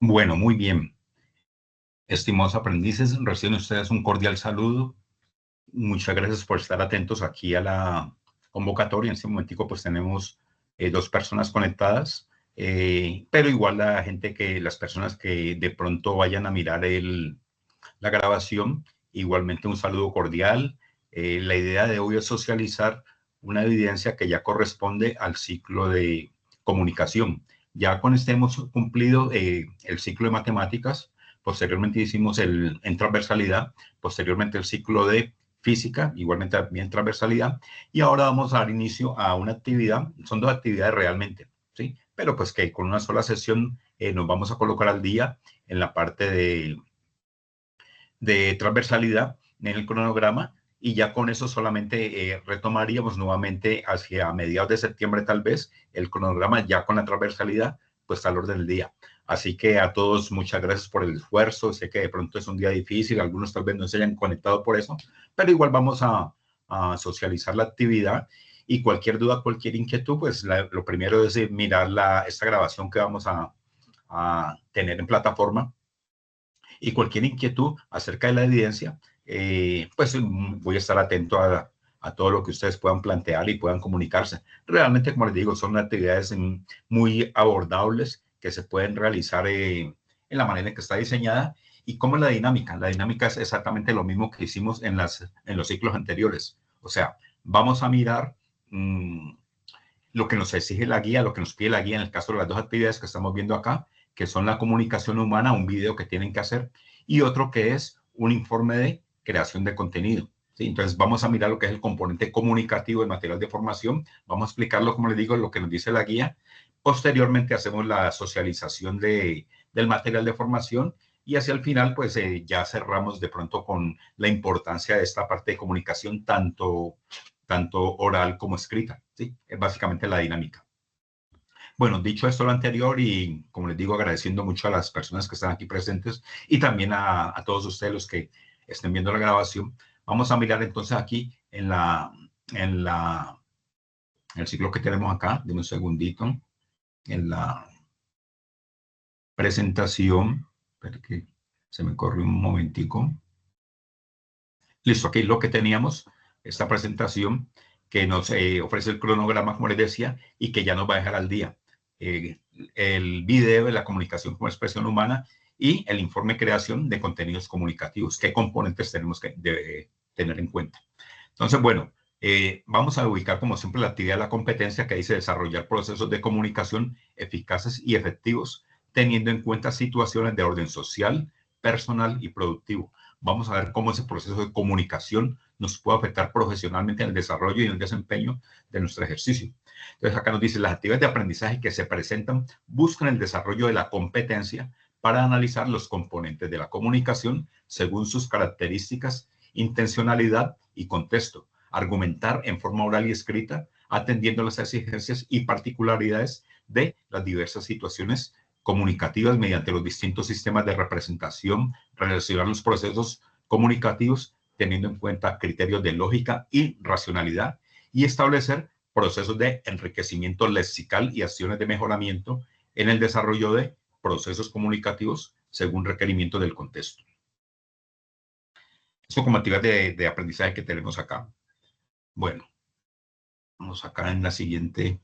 Bueno, muy bien. Estimados aprendices, reciben ustedes un cordial saludo. Muchas gracias por estar atentos aquí a la convocatoria. En este momentico pues tenemos dos personas conectadas, pero igual las personas que de pronto vayan a mirar la grabación, igualmente un saludo cordial. La idea de hoy es socializar una evidencia que ya corresponde al ciclo de comunicación. Ya con este hemos cumplido el ciclo de matemáticas, posteriormente hicimos en transversalidad, posteriormente el ciclo de física, igualmente también transversalidad, y ahora vamos a dar inicio a una actividad, son dos actividades realmente, ¿sí? Pero pues que con una sola sesión nos vamos a colocar al día en la parte de transversalidad en el cronograma y ya con eso solamente retomaríamos nuevamente hacia mediados de septiembre tal vez el cronograma ya con la transversalidad pues al orden del día. Así que a todos muchas gracias por el esfuerzo. Sé que de pronto es un día difícil, algunos tal vez no se hayan conectado por eso, pero igual vamos a socializar la actividad y cualquier duda, cualquier inquietud, pues lo primero es mirar esta grabación que vamos a tener en plataforma y cualquier inquietud acerca de la evidencia, pues voy a estar atento a todo lo que ustedes puedan plantear y puedan comunicarse. Realmente, como les digo, son actividades muy abordables que se pueden realizar en la manera en que está diseñada. ¿Y cómo es la dinámica? La dinámica es exactamente lo mismo que hicimos en los ciclos anteriores. O sea, vamos a mirar lo que nos exige la guía, lo que nos pide la guía en el caso de las dos actividades que estamos viendo acá, que son la comunicación humana, un video que tienen que hacer, y otro que es un informe de creación de contenido. ¿Sí? Entonces vamos a mirar lo que es el componente comunicativo del material de formación, vamos a explicarlo, como les digo, lo que nos dice la guía. Posteriormente hacemos la socialización del material de formación y hacia el final, pues ya cerramos de pronto con la importancia de esta parte de comunicación, tanto oral como escrita. ¿Sí? Es básicamente la dinámica. Bueno, dicho esto lo anterior y como les digo, agradeciendo mucho a las personas que están aquí presentes y también a todos ustedes los que estén viendo la grabación, vamos a mirar entonces aquí en la, en el ciclo que tenemos acá, deme un segundito, en la presentación, espera que se me corre un momentico. Listo, aquí lo que teníamos, esta presentación que nos ofrece el cronograma, como les decía, y que ya nos va a dejar al día. Eh, el video de la comunicación como expresión humana y el informe de creación de contenidos comunicativos. ¿Qué componentes tenemos que tener en cuenta? Entonces, bueno, vamos a ubicar como siempre la actividad de la competencia que dice desarrollar procesos de comunicación eficaces y efectivos, teniendo en cuenta situaciones de orden social, personal y productivo. Vamos a ver cómo ese proceso de comunicación nos puede afectar profesionalmente en el desarrollo y en el desempeño de nuestro ejercicio. Entonces, acá nos dice, las actividades de aprendizaje que se presentan buscan el desarrollo de la competencia para analizar los componentes de la comunicación según sus características, intencionalidad y contexto, argumentar en forma oral y escrita, atendiendo las exigencias y particularidades de las diversas situaciones comunicativas mediante los distintos sistemas de representación, relacionar los procesos comunicativos teniendo en cuenta criterios de lógica y racionalidad y establecer procesos de enriquecimiento lexical y acciones de mejoramiento en el desarrollo de procesos comunicativos según requerimiento del contexto. Esto como actividad de aprendizaje que tenemos acá. Bueno, vamos acá en la siguiente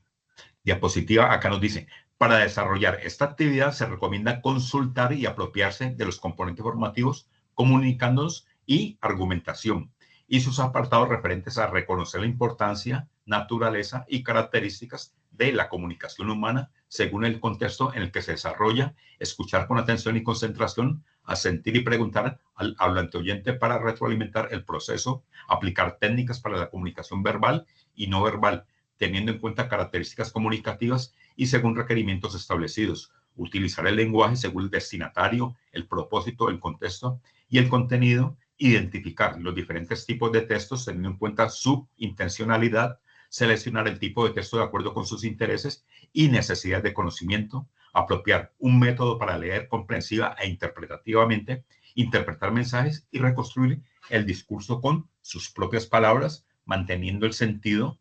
diapositiva. Acá nos dice, para desarrollar esta actividad se recomienda consultar y apropiarse de los componentes formativos, comunicándonos y argumentación, y sus apartados referentes a reconocer la importancia, naturaleza y características de la comunicación humana según el contexto en el que se desarrolla, escuchar con atención y concentración, asentir y preguntar al hablante oyente para retroalimentar el proceso, aplicar técnicas para la comunicación verbal y no verbal, teniendo en cuenta características comunicativas y según requerimientos establecidos. Utilizar el lenguaje según el destinatario, el propósito, el contexto y el contenido. Identificar los diferentes tipos de textos teniendo en cuenta su intencionalidad. Seleccionar el tipo de texto de acuerdo con sus intereses y necesidades de conocimiento. Apropiar un método para leer comprensiva e interpretativamente. Interpretar mensajes y reconstruir el discurso con sus propias palabras, manteniendo el sentido,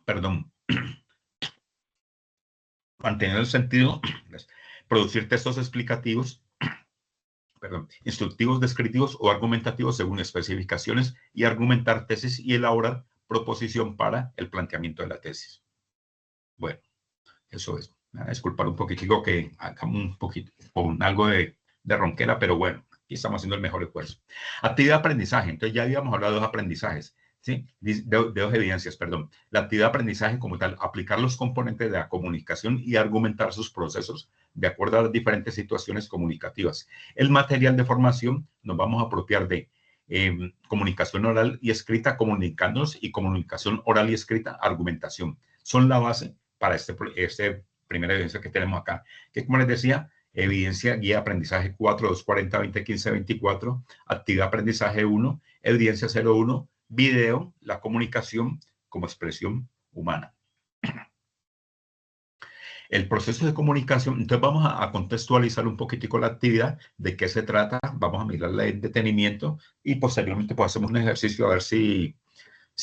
perdón, mantener el sentido, Producir textos explicativos, perdón, instructivos, descriptivos o argumentativos según especificaciones y argumentar tesis y elaborar proposición para el planteamiento de la tesis. Bueno, eso es. Disculpar un poquitico que hagamos un poquito con algo de ronquera, pero bueno, aquí estamos haciendo el mejor esfuerzo. Actividad de aprendizaje. Entonces ya habíamos hablado de dos aprendizajes, ¿sí? De dos evidencias, perdón. La actividad de aprendizaje como tal, aplicar los componentes de la comunicación y argumentar sus procesos de acuerdo a las diferentes situaciones comunicativas. El material de formación nos vamos a apropiar de comunicación oral y escrita, comunicándonos, y comunicación oral y escrita, argumentación. Son la base para este primera evidencia que tenemos acá, que como les decía, evidencia guía aprendizaje 4, 240, 20, 15, 24, actividad aprendizaje 1, evidencia 01, video, la comunicación como expresión humana. El proceso de comunicación, entonces vamos a contextualizar un poquitico la actividad, de qué se trata, vamos a mirarla en detenimiento y posteriormente pues hacemos un ejercicio a ver si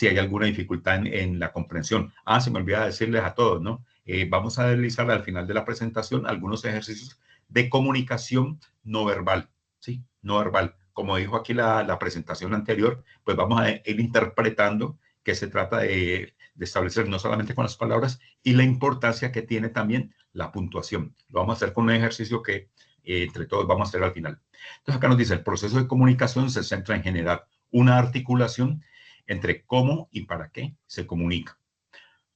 hay alguna dificultad en la comprensión. Se me olvidaba decirles a todos, ¿no? Vamos a realizar al final de la presentación algunos ejercicios de comunicación no verbal, ¿sí? No verbal. Como dijo aquí la presentación anterior, pues vamos a ir interpretando que se trata de establecer no solamente con las palabras y la importancia que tiene también la puntuación. Lo vamos a hacer con un ejercicio que entre todos vamos a hacer al final. Entonces acá nos dice, el proceso de comunicación se centra en generar una articulación entre cómo y para qué se comunica.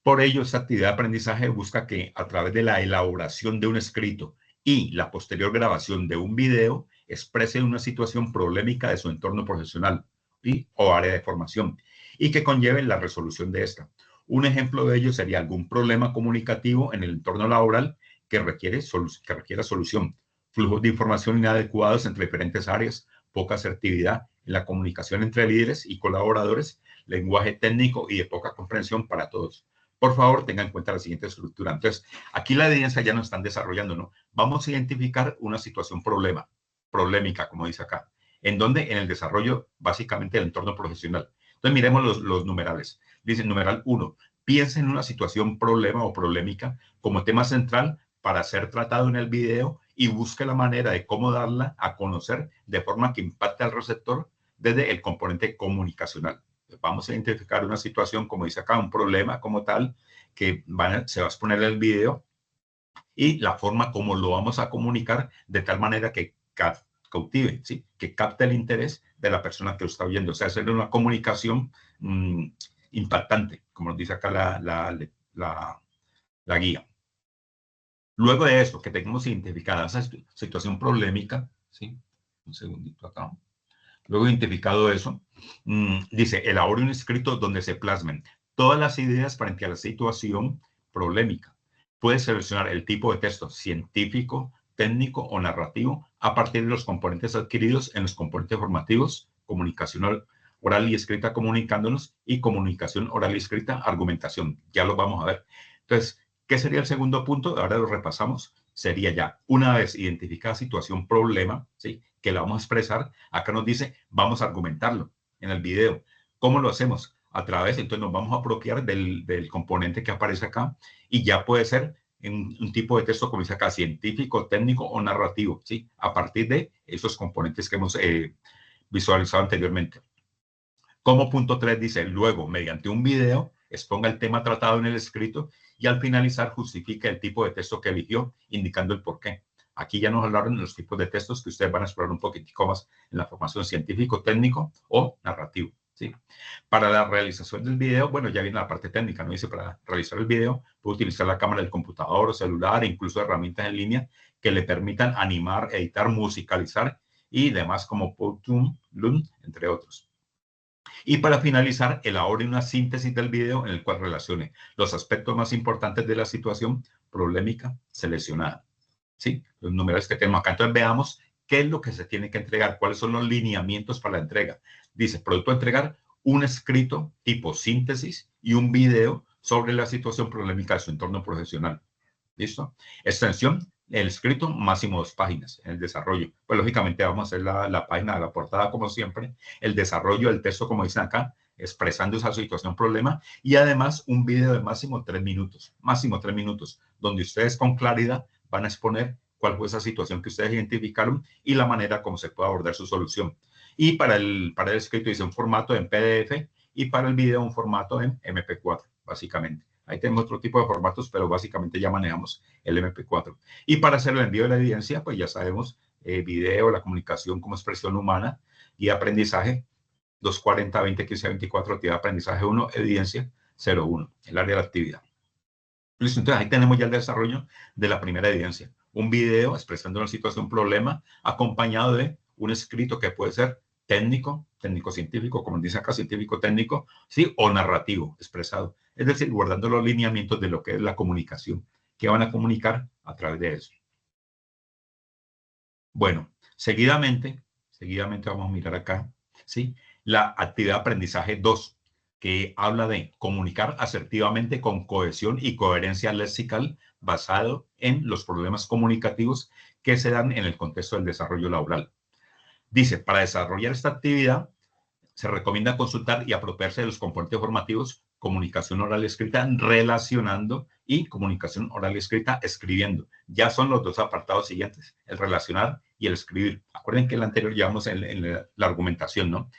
Por ello, esta actividad de aprendizaje busca que a través de la elaboración de un escrito y la posterior grabación de un video exprese una situación problemática de su entorno profesional o área de formación y que conlleve la resolución de esta. Un ejemplo de ello sería algún problema comunicativo en el entorno laboral que requiera solución, flujos de información inadecuados entre diferentes áreas, poca asertividad en la comunicación entre líderes y colaboradores, lenguaje técnico y de poca comprensión para todos. Por favor, tengan en cuenta la siguiente estructura. Entonces, aquí la evidencia ya nos están desarrollando, ¿no? Vamos a identificar una situación problemática, como dice acá. ¿En dónde? En el desarrollo, básicamente, del entorno profesional. Entonces, miremos los numerales. Dice, numeral 1, piensa en una situación problema o problemática como tema central para ser tratado en el video y busque la manera de cómo darla a conocer de forma que impacte al receptor desde el componente comunicacional. Vamos a identificar una situación, como dice acá, un problema como tal, que se va a exponer en el video y la forma como lo vamos a comunicar de tal manera que cautive, ¿sí? Que capte el interés de la persona que lo está oyendo. O sea, hacerle una comunicación impactante, como nos dice acá la guía. Luego de esto, que tengamos identificada esa situación problemática, ¿sí? Un segundito acá. Luego identificado eso, dice, elabore un escrito donde se plasmen todas las ideas frente a la situación problemática. Puedes seleccionar el tipo de texto científico, técnico o narrativo a partir de los componentes adquiridos en los componentes formativos, comunicación oral y escrita comunicándonos y comunicación oral y escrita argumentación. Ya lo vamos a ver. Entonces, ¿qué sería el segundo punto? Ahora lo repasamos. Sería ya, una vez identificada situación problema, ¿sí? Que la vamos a expresar, acá nos dice, vamos a argumentarlo en el video. ¿Cómo lo hacemos? A través, entonces nos vamos a apropiar del componente que aparece acá y ya puede ser en un tipo de texto, como dice acá, científico, técnico o narrativo, ¿sí? A partir de esos componentes que hemos visualizado anteriormente. Como punto 3 dice, luego, mediante un video, exponga el tema tratado en el escrito y al finalizar justifique el tipo de texto que eligió, indicando el por qué. Aquí ya nos hablaron de los tipos de textos que ustedes van a explorar un poquitico más en la formación científico, técnico o narrativo, ¿sí? Para la realización del video, bueno, ya viene la parte técnica, ¿no? Dice, para realizar el video, puede utilizar la cámara del computador o celular, e incluso herramientas en línea que le permitan animar, editar, musicalizar y demás como Photoshop, Loom, entre otros. Y para finalizar, elabore una síntesis del video en el cual relacione los aspectos más importantes de la situación problemática seleccionada. ¿Sí? Los números que tenemos acá. Entonces veamos qué es lo que se tiene que entregar, cuáles son los lineamientos para la entrega. Dice, producto a entregar, un escrito tipo síntesis y un video sobre la situación problemática de su entorno profesional. ¿Listo? Extensión, el escrito máximo 2 páginas en el desarrollo. Pues lógicamente vamos a hacer la página de la portada como siempre, el desarrollo del texto como dicen acá, expresando esa situación problema y además un video de máximo 3 minutos, donde ustedes con claridad van a exponer cuál fue esa situación que ustedes identificaron y la manera como se puede abordar su solución. Y para el escrito dice un formato en PDF y para el video un formato en MP4, básicamente. Ahí tenemos otro tipo de formatos, pero básicamente ya manejamos el MP4. Y para hacer el envío de la evidencia, pues ya sabemos, video, la comunicación como expresión humana y aprendizaje, 240, 20, 15, 24, actividad de aprendizaje 1, evidencia 01, el área de la actividad. Listo, entonces ahí tenemos ya el desarrollo de la primera evidencia. Un video expresando una situación, problema, acompañado de un escrito que puede ser técnico, técnico-científico, como dice acá, científico-técnico, ¿sí? O narrativo, expresado. Es decir, guardando los lineamientos de lo que es la comunicación, que van a comunicar a través de eso. Bueno, seguidamente vamos a mirar acá, ¿sí? La actividad de aprendizaje 2, que habla de comunicar asertivamente con cohesión y coherencia lexical basado en los problemas comunicativos que se dan en el contexto del desarrollo laboral. Dice, para desarrollar esta actividad se recomienda consultar y apropiarse de los componentes formativos, comunicación oral y escrita, relacionando y comunicación oral y escrita, escribiendo. Ya son los dos apartados siguientes, el relacionar y el escribir. Acuerden que en el anterior llevamos en la argumentación, ¿no?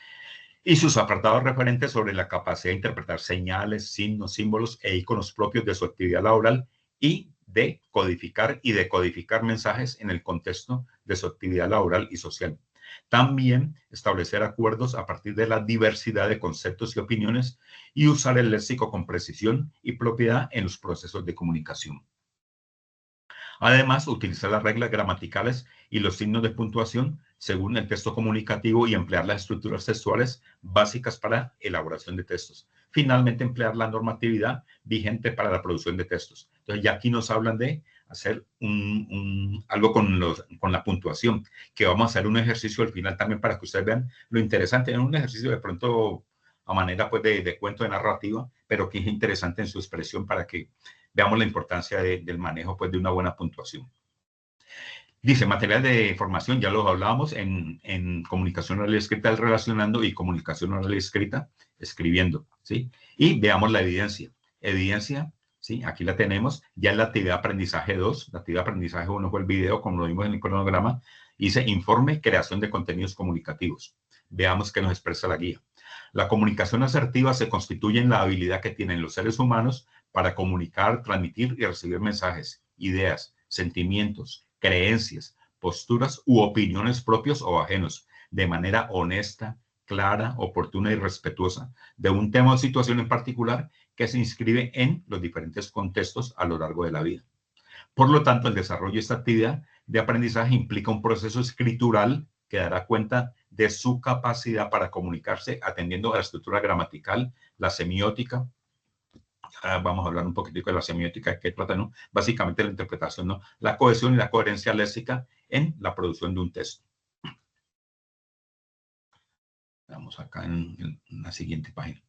Y sus apartados referentes sobre la capacidad de interpretar señales, signos, símbolos e iconos propios de su actividad laboral y de codificar y decodificar mensajes en el contexto de su actividad laboral y social. También establecer acuerdos a partir de la diversidad de conceptos y opiniones y usar el léxico con precisión y propiedad en los procesos de comunicación. Además, utilizar las reglas gramaticales y los signos de puntuación según el texto comunicativo y emplear las estructuras textuales básicas para elaboración de textos. Finalmente, emplear la normatividad vigente para la producción de textos. Entonces, ya aquí nos hablan de hacer algo con la puntuación, que vamos a hacer un ejercicio al final también para que ustedes vean lo interesante. Es un ejercicio de pronto a manera pues de cuento de narrativa, pero que es interesante en su expresión para que veamos la importancia del manejo pues, de una buena puntuación. Dice, material de formación, ya los hablábamos, en comunicación oral y escrita, relacionando, y comunicación oral y escrita, escribiendo, ¿sí? Y veamos la evidencia. Evidencia, ¿sí? Aquí la tenemos, ya en la actividad de aprendizaje 2, la actividad de aprendizaje 1 fue el video, como lo vimos en el cronograma, dice informe, creación de contenidos comunicativos. Veamos qué nos expresa la guía. La comunicación asertiva se constituye en la habilidad que tienen los seres humanos para comunicar, transmitir y recibir mensajes, ideas, sentimientos, creencias, posturas u opiniones propios o ajenos, de manera honesta, clara, oportuna y respetuosa, de un tema o situación en particular que se inscribe en los diferentes contextos a lo largo de la vida. Por lo tanto, el desarrollo de esta actividad de aprendizaje implica un proceso escritural que dará cuenta de su capacidad para comunicarse atendiendo a la estructura gramatical, la semiótica. Vamos a hablar un poquitico de la semiótica que trata, ¿no? Básicamente la interpretación, ¿no? La cohesión y la coherencia léxica en la producción de un texto. Vamos acá en la siguiente página.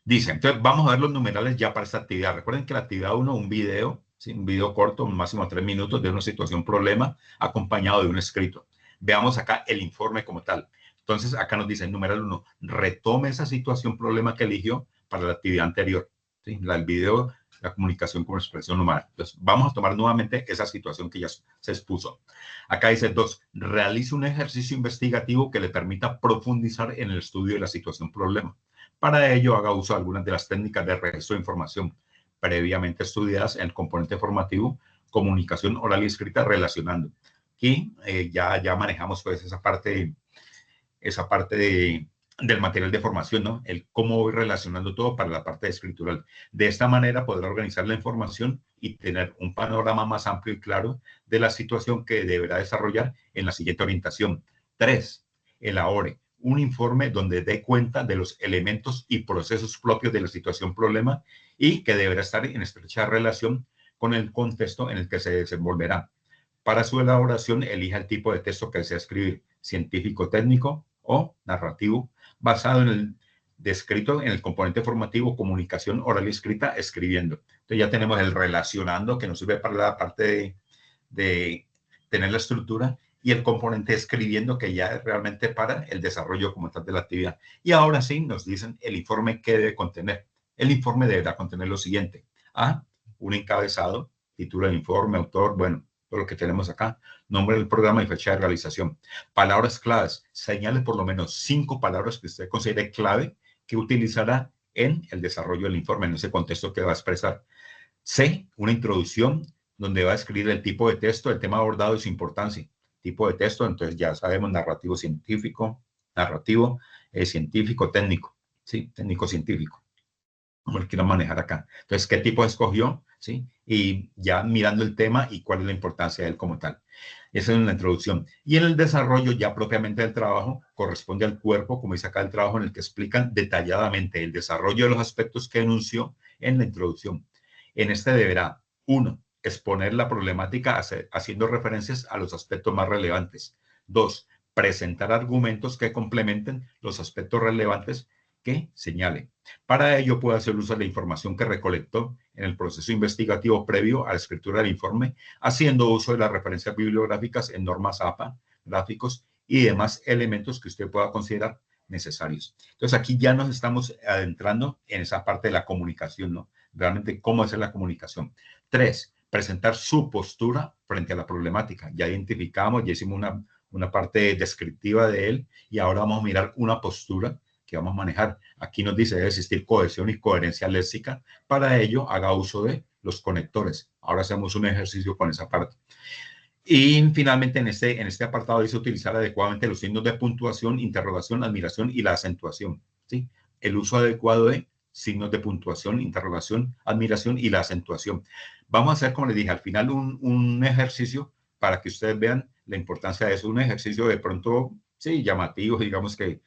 Dice, entonces vamos a ver los numerales ya para esta actividad. Recuerden que la actividad 1, un video, ¿sí? Un video corto, un máximo de 3 minutos de una situación, problema, acompañado de un escrito. Veamos acá el informe como tal. Entonces acá nos dice, numeral 1, retome esa situación, problema que eligió para la actividad anterior. ¿Sí? El video, la comunicación como expresión humana. Entonces, vamos a tomar nuevamente esa situación que ya se expuso. Acá dice 2, realice un ejercicio investigativo que le permita profundizar en el estudio de la situación problema. Para ello, haga uso de algunas de las técnicas de registro de información previamente estudiadas en el componente formativo, comunicación oral y escrita, relacionando. Aquí ya manejamos pues esa parte del material de formación, ¿no? El cómo voy relacionando todo para la parte escritural. De esta manera podrá organizar la información y tener un panorama más amplio y claro de la situación que deberá desarrollar en la siguiente orientación. 3. Elabore un informe donde dé cuenta de los elementos y procesos propios de la situación problema y que deberá estar en estrecha relación con el contexto en el que se desenvolverá. Para su elaboración, elija el tipo de texto que desea escribir, científico, técnico o narrativo, basado en el descrito en el componente formativo, comunicación oral y escrita, escribiendo. Entonces ya tenemos el relacionando, que nos sirve para la parte de tener la estructura, y el componente escribiendo, que ya es realmente para el desarrollo como tal de la actividad. Y ahora sí nos dicen el informe que debe contener. El informe deberá contener lo siguiente. A, un encabezado, título del informe, autor, bueno, todo lo que tenemos acá, nombre del programa y fecha de realización. Palabras claves, señale por lo menos 5 palabras que usted considere clave que utilizará en el desarrollo del informe, en ese contexto que va a expresar. C, una introducción donde va a escribir el tipo de texto, el tema abordado y su importancia. Tipo de texto, entonces ya sabemos, narrativo científico, narrativo científico, técnico, ¿sí? Técnico-científico, como lo quiero manejar acá. Entonces, ¿qué tipo escogió? ¿Sí? Y ya mirando el tema y cuál es la importancia de él como tal. Esa es una introducción. Y en el desarrollo ya propiamente del trabajo, corresponde al cuerpo, como dice acá el trabajo, en el que explican detalladamente el desarrollo de los aspectos que enunció en la introducción. En este deberá, 1, exponer la problemática haciendo referencias a los aspectos más relevantes. 2, presentar argumentos que complementen los aspectos relevantes que señale. Para ello puede hacer uso de la información que recolectó en el proceso investigativo previo a la escritura del informe, haciendo uso de las referencias bibliográficas en normas APA, gráficos y demás elementos que usted pueda considerar necesarios. Entonces aquí ya nos estamos adentrando en esa parte de la comunicación, ¿no? Realmente cómo hacer la comunicación. 3, presentar su postura frente a la problemática. Ya identificamos, ya hicimos una parte descriptiva de él y ahora vamos a mirar una postura que vamos a manejar. Aquí nos dice debe existir cohesión y coherencia léxica. Para ello, haga uso de los conectores. Ahora hacemos un ejercicio con esa parte. Y finalmente, en este apartado dice utilizar adecuadamente los signos de puntuación, interrogación, admiración y la acentuación. ¿Sí? El uso adecuado de signos de puntuación, interrogación, admiración y la acentuación. Vamos a hacer, como les dije, al final un ejercicio para que ustedes vean la importancia de eso. Un ejercicio de pronto, sí, llamativo, digamos que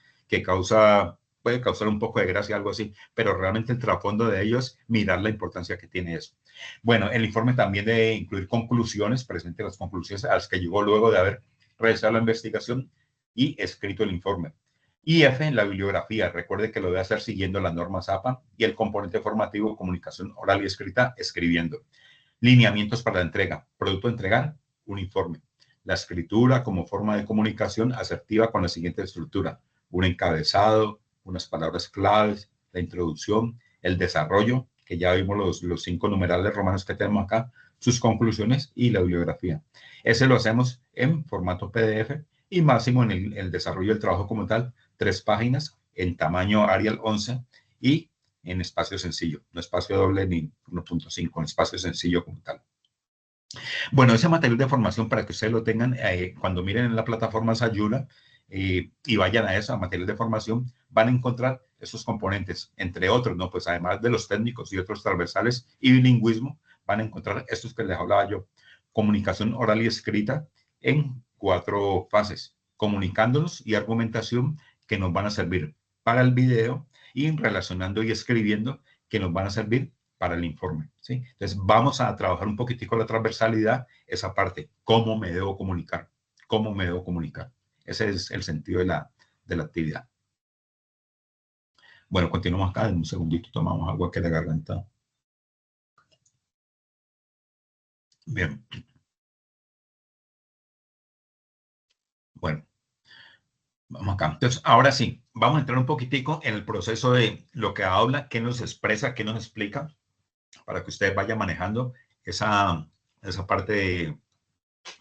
puede causar un poco de gracia, algo así, pero realmente el trasfondo de ello es mirar la importancia que tiene eso. Bueno, el informe también debe incluir conclusiones, presente las conclusiones a las que llegó luego de haber realizado la investigación y escrito el informe. Y F, en la bibliografía, recuerde que lo debe hacer siguiendo las normas APA y el componente formativo, comunicación oral y escrita, escribiendo. Lineamientos para la entrega, producto a entregar, un informe. La escritura como forma de comunicación asertiva con la siguiente estructura: un encabezado, unas palabras claves, la introducción, el desarrollo, que ya vimos los 5 numerales romanos que tenemos acá, sus conclusiones y la bibliografía. Ese lo hacemos en formato PDF y máximo en el desarrollo del trabajo como tal, 3 páginas en tamaño Arial 11 y en espacio sencillo, no espacio doble ni 1.5, en espacio sencillo como tal. Bueno, ese material de formación para que ustedes lo tengan cuando miren en la plataforma Sayula y vayan a esa material de formación, van a encontrar esos componentes, entre otros, ¿no? Pues además de los técnicos y otros transversales y bilingüismo, van a encontrar estos que les hablaba yo: comunicación oral y escrita en 4 fases, comunicándonos y argumentación, que nos van a servir para el video, y relacionando y escribiendo, que nos van a servir para el informe, ¿sí? Entonces, vamos a trabajar un poquitico la transversalidad, esa parte, cómo me debo comunicar, cómo me debo comunicar. Ese es el sentido de la actividad. Bueno, continuamos acá, en un segundito tomamos agua que la garganta. Bien. Bueno, vamos acá. Entonces, ahora sí, vamos a entrar un poquitico en el proceso de lo que habla, qué nos expresa, qué nos explica, para que ustedes vayan manejando esa parte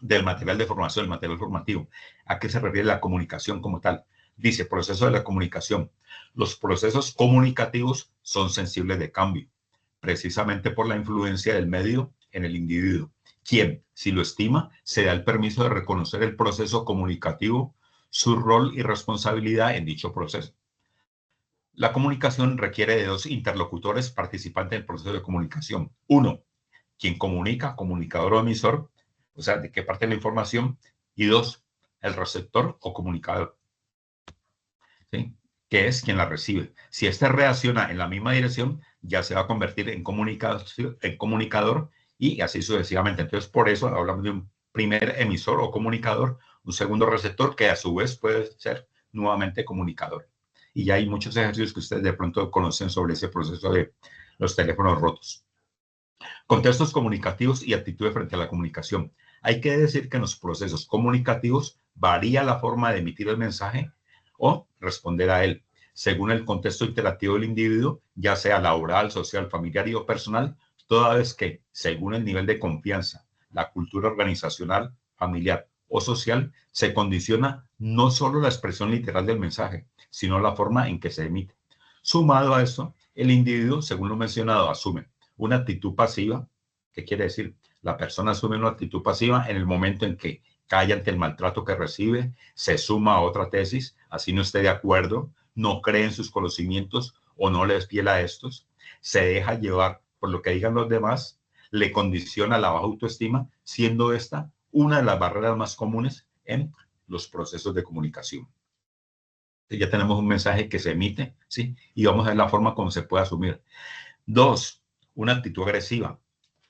del material de formación, el material formativo. ¿A qué se refiere la comunicación como tal? Dice, proceso de la comunicación. Los procesos comunicativos son sensibles de cambio, precisamente por la influencia del medio en el individuo, quien, si lo estima, se da el permiso de reconocer el proceso comunicativo, su rol y responsabilidad en dicho proceso. La comunicación requiere de 2 interlocutores participantes del proceso de comunicación. 1, quien comunica, comunicador o emisor, o sea, de qué parte de la información. Y 2, el receptor o comunicador, ¿sí? Que es quien la recibe. Si éste reacciona en la misma dirección, ya se va a convertir en comunicador y así sucesivamente. Entonces, por eso hablamos de un primer emisor o comunicador, un segundo receptor, que a su vez puede ser nuevamente comunicador. Y ya hay muchos ejercicios que ustedes de pronto conocen sobre ese proceso de los teléfonos rotos. Contextos comunicativos y actitudes frente a la comunicación. Hay que decir que en los procesos comunicativos varía la forma de emitir el mensaje o responder a él, según el contexto interactivo del individuo, ya sea laboral, social, familiar y o personal, toda vez que, según el nivel de confianza, la cultura organizacional, familiar o social, se condiciona no solo la expresión literal del mensaje, sino la forma en que se emite. Sumado a esto, el individuo, según lo mencionado, asume una actitud pasiva. ¿Qué quiere decir? La persona asume una actitud pasiva en el momento en que calla ante el maltrato que recibe, se suma a otra tesis, así no esté de acuerdo, no cree en sus conocimientos o no le es fiel a estos, se deja llevar por lo que digan los demás, le condiciona la baja autoestima, siendo esta una de las barreras más comunes en los procesos de comunicación. Ya tenemos un mensaje que se emite, ¿sí? Y vamos a ver la forma como se puede asumir. 2, una actitud agresiva.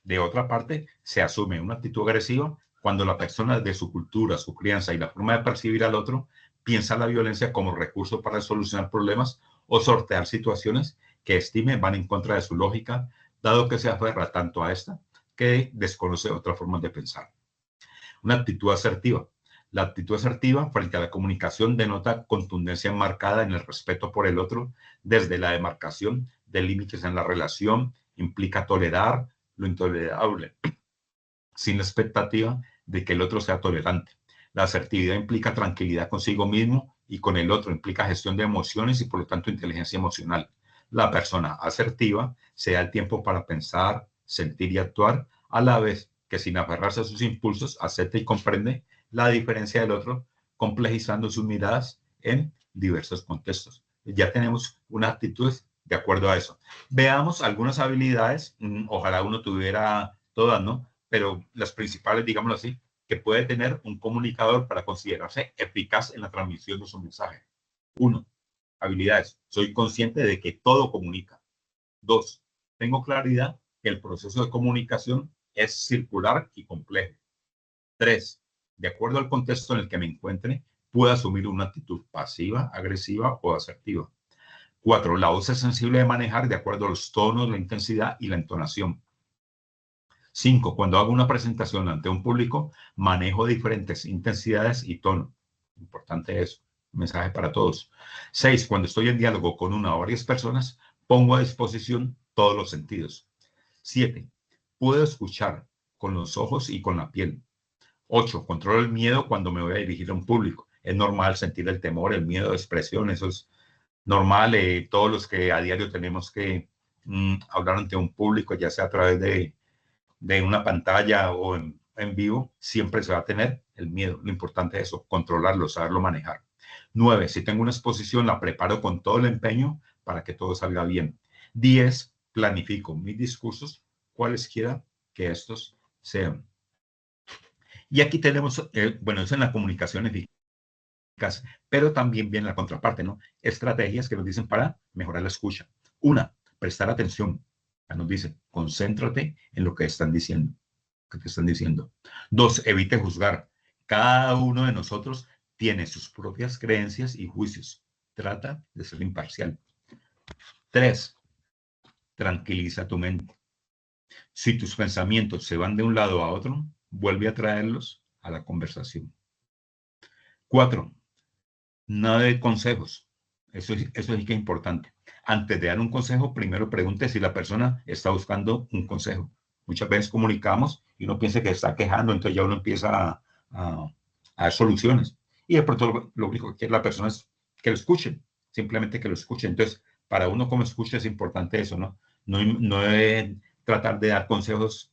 De otra parte, se asume una actitud agresiva cuando la persona de su cultura, su crianza y la forma de percibir al otro piensa la violencia como recurso para solucionar problemas o sortear situaciones que estime van en contra de su lógica, dado que se aferra tanto a esta que desconoce otras formas de pensar. Una actitud asertiva. La actitud asertiva frente a la comunicación denota contundencia enmarcada en el respeto por el otro, desde la demarcación de límites en la relación, implica tolerar lo intolerable, sin la expectativa de que el otro sea tolerante. La asertividad implica tranquilidad consigo mismo y con el otro, implica gestión de emociones y por lo tanto inteligencia emocional. La persona asertiva se da el tiempo para pensar, sentir y actuar, a la vez que sin aferrarse a sus impulsos, acepta y comprende la diferencia del otro, complejizando sus miradas en diversos contextos. Ya tenemos una actitud de acuerdo a eso. Veamos algunas habilidades, ojalá uno tuviera todas, ¿no? Pero las principales, digámoslo así, que puede tener un comunicador para considerarse eficaz en la transmisión de su mensaje. 1, habilidades. Soy consciente de que todo comunica. 2, tengo claridad que el proceso de comunicación es circular y complejo. 3, de acuerdo al contexto en el que me encuentre, puedo asumir una actitud pasiva, agresiva o asertiva. 4, la voz es sensible de manejar de acuerdo a los tonos, la intensidad y la entonación. 5, cuando hago una presentación ante un público, manejo diferentes intensidades y tono. Importante eso, mensaje para todos. 6, cuando estoy en diálogo con una o varias personas, pongo a disposición todos los sentidos. 7, puedo escuchar con los ojos y con la piel. 8, controlo el miedo cuando me voy a dirigir a un público. Es normal sentir el temor, el miedo de expresión, eso es normal. Todos los que a diario tenemos que hablar ante un público, ya sea a través de una pantalla o en vivo, siempre se va a tener el miedo. Lo importante es eso, controlarlo, saberlo manejar. 9, si tengo una exposición, la preparo con todo el empeño para que todo salga bien. 10, planifico mis discursos, cualesquiera que estos sean. Y aquí tenemos, bueno, eso en la comunicación eficaz, pero también viene la contraparte, ¿no? Estrategias que nos dicen para mejorar la escucha. 1, prestar atención. Ya nos dice, concéntrate en lo que están diciendo, que te están diciendo. 2, evite juzgar. Cada uno de nosotros tiene sus propias creencias y juicios. Trata de ser imparcial. 3, tranquiliza tu mente. Si tus pensamientos se van de un lado a otro, vuelve a traerlos a la conversación. 4, nada de consejos. Eso sí que es importante. Antes de dar un consejo, primero pregunte si la persona está buscando un consejo. Muchas veces comunicamos y uno piensa que está quejando, entonces ya uno empieza a dar soluciones. Y de pronto lo único que quiere la persona es que lo escuchen, simplemente que lo escuchen. Entonces, para uno como escucha es importante eso, ¿no? No debe tratar de dar consejos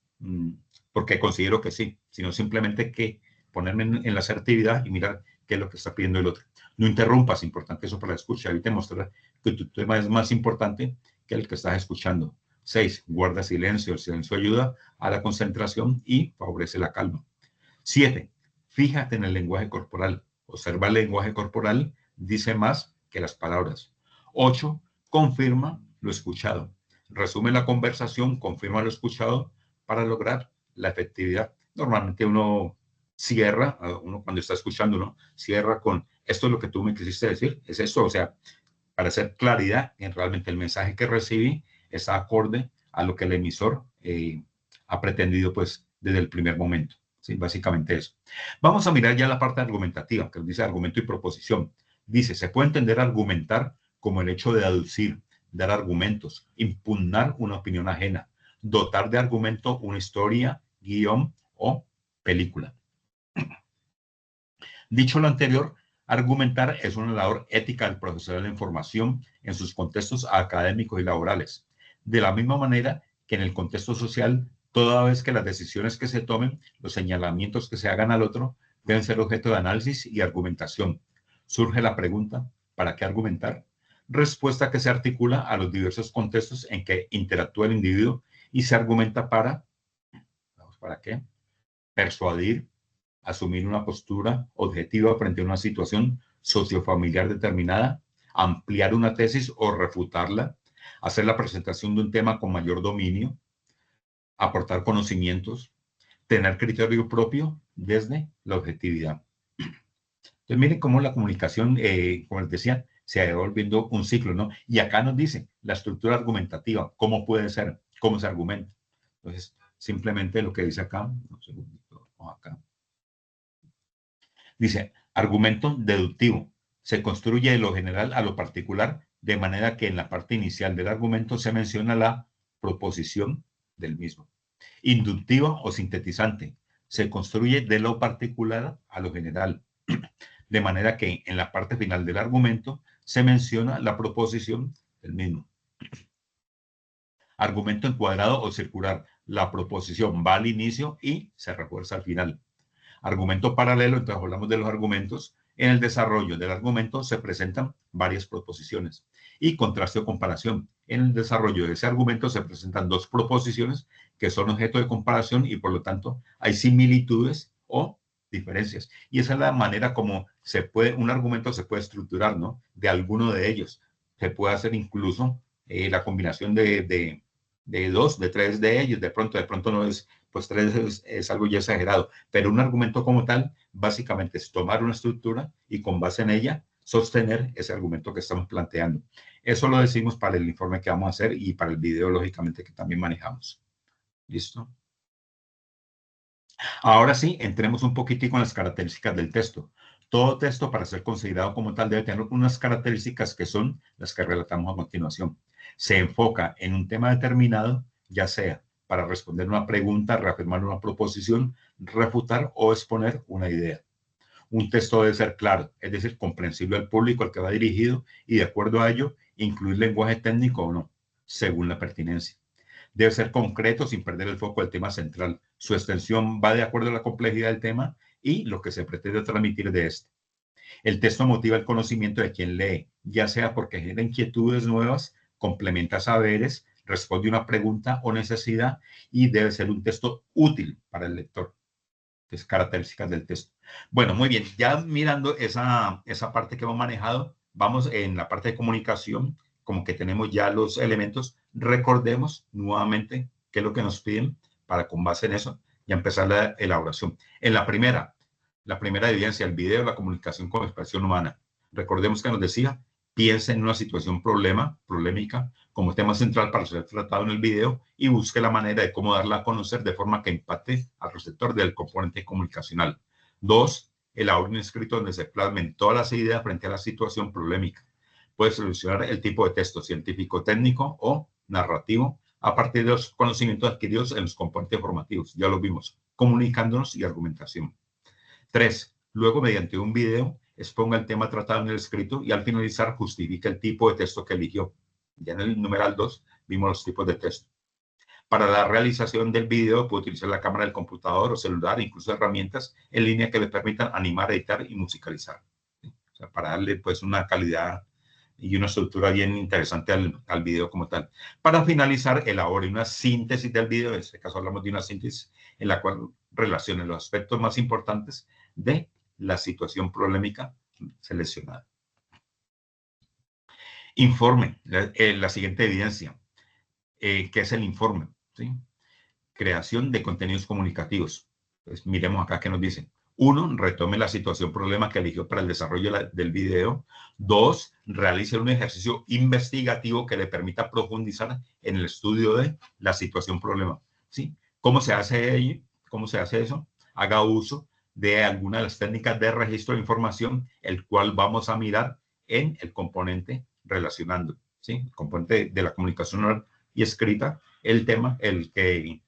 porque considero que sí, sino simplemente que ponerme en la asertividad y mirar qué es lo que está pidiendo el otro. No interrumpas, importante eso para la escucha. Evita mostrar que tu tema es más importante que el que estás escuchando. 6, guarda silencio. El silencio ayuda a la concentración y favorece la calma. 7, fíjate en el lenguaje corporal. Observa el lenguaje corporal, dice más que las palabras. 8, confirma lo escuchado. Resume la conversación, confirma lo escuchado para lograr la efectividad. Normalmente uno cierra, uno cuando está escuchando, ¿no? Cierra con, esto es lo que tú me quisiste decir, es esto, o sea, para hacer claridad en realmente el mensaje que recibí está acorde a lo que el emisor ha pretendido, pues, desde el primer momento. Sí, básicamente eso. Vamos a mirar ya la parte argumentativa, que dice argumento y proposición. Dice, se puede entender argumentar como el hecho de aducir, dar argumentos, impugnar una opinión ajena, dotar de argumento una historia, guión o película. Dicho lo anterior, argumentar es una labor ética del profesor de la información en sus contextos académicos y laborales. De la misma manera que en el contexto social, toda vez que las decisiones que se tomen, los señalamientos que se hagan al otro, deben ser objeto de análisis y argumentación. Surge la pregunta, ¿para qué argumentar? Respuesta que se articula a los diversos contextos en que interactúa el individuo y se argumenta ¿para qué? Persuadir, asumir una postura objetiva frente a una situación sociofamiliar determinada, ampliar una tesis o refutarla, hacer la presentación de un tema con mayor dominio, aportar conocimientos, tener criterio propio desde la objetividad. Entonces, miren cómo la comunicación, como les decía, se va volviendo un ciclo, ¿no? Y acá nos dice la estructura argumentativa, cómo puede ser, cómo se argumenta. Entonces, simplemente lo que dice acá, un segundito, acá. Dice, argumento deductivo. Se construye de lo general a lo particular, de manera que en la parte inicial del argumento se menciona la proposición del mismo. Inductivo o sintetizante. Se construye de lo particular a lo general, de manera que en la parte final del argumento se menciona la proposición del mismo. Argumento encuadrado o circular. La proposición va al inicio y se refuerza al final. Argumento paralelo, entonces hablamos de los argumentos. En el desarrollo del argumento se presentan varias proposiciones. Y contraste o comparación. En el desarrollo de ese argumento se presentan dos proposiciones que son objeto de comparación y por lo tanto hay similitudes o diferencias. Y esa es la manera como un argumento se puede estructurar, ¿no? De alguno de ellos. Se puede hacer incluso la combinación de dos, de tres de ellos. De pronto no es, pues tres es algo ya exagerado. Pero un argumento como tal, básicamente es tomar una estructura y con base en ella sostener ese argumento que estamos planteando. Eso lo decimos para el informe que vamos a hacer y para el video, lógicamente, que también manejamos. ¿Listo? Ahora sí, entremos un poquitico en las características del texto. Todo texto, para ser considerado como tal, debe tener unas características que son las que relatamos a continuación. Se enfoca en un tema determinado, ya sea para responder una pregunta, reafirmar una proposición, refutar o exponer una idea. Un texto debe ser claro, es decir, comprensible al público al que va dirigido y de acuerdo a ello, incluir lenguaje técnico o no, según la pertinencia. Debe ser concreto sin perder el foco del tema central. Su extensión va de acuerdo a la complejidad del tema y lo que se pretende transmitir de este. El texto motiva el conocimiento de quien lee, ya sea porque genera inquietudes nuevas, complementa saberes, responde una pregunta o necesidad y debe ser un texto útil para el lector. Es características del texto. Bueno, muy bien. Ya mirando esa parte que hemos manejado, vamos en la parte de comunicación, como que tenemos ya los elementos. Recordemos nuevamente qué es lo que nos piden para con base en eso ya empezar la elaboración. En la primera evidencia, el video, la comunicación con expresión humana. Recordemos que nos decía, piense en una situación polémica, como tema central para ser tratado en el video y busque la manera de cómo darla a conocer de forma que impacte al receptor del componente comunicacional. 2. Elabore un escrito donde se plasmen todas las ideas frente a la situación polémica. Puede solucionar el tipo de texto científico, técnico o narrativo a partir de los conocimientos adquiridos en los componentes formativos. Ya lo vimos, comunicándonos y argumentación. 3. Luego, mediante un video, exponga el tema tratado en el escrito y al finalizar justifique el tipo de texto que eligió. Ya en el numeral 2 vimos los tipos de texto. Para la realización del video puede utilizar la cámara del computador o celular, incluso herramientas en línea que le permitan animar, editar y musicalizar. ¿Sí? O sea, para darle pues una calidad y una estructura bien interesante al video como tal. Para finalizar, elabore una síntesis del video. En este caso hablamos de una síntesis en la cual relacione los aspectos más importantes de la situación polémica seleccionada. Informe, la siguiente evidencia. ¿Qué es el informe? ¿Sí? Creación de contenidos comunicativos. Pues miremos acá qué nos dice. 1. Retome la situación problema que eligió para el desarrollo del video. 2. Realice un ejercicio investigativo que le permita profundizar en el estudio de la situación problema. ¿Sí? ¿Cómo se hace ello? ¿Cómo se hace eso? Haga uso de alguna de las técnicas de registro de información, el cual vamos a mirar en el componente relacionando. ¿Sí? El componente de la comunicación oral y escrita, el tema, el que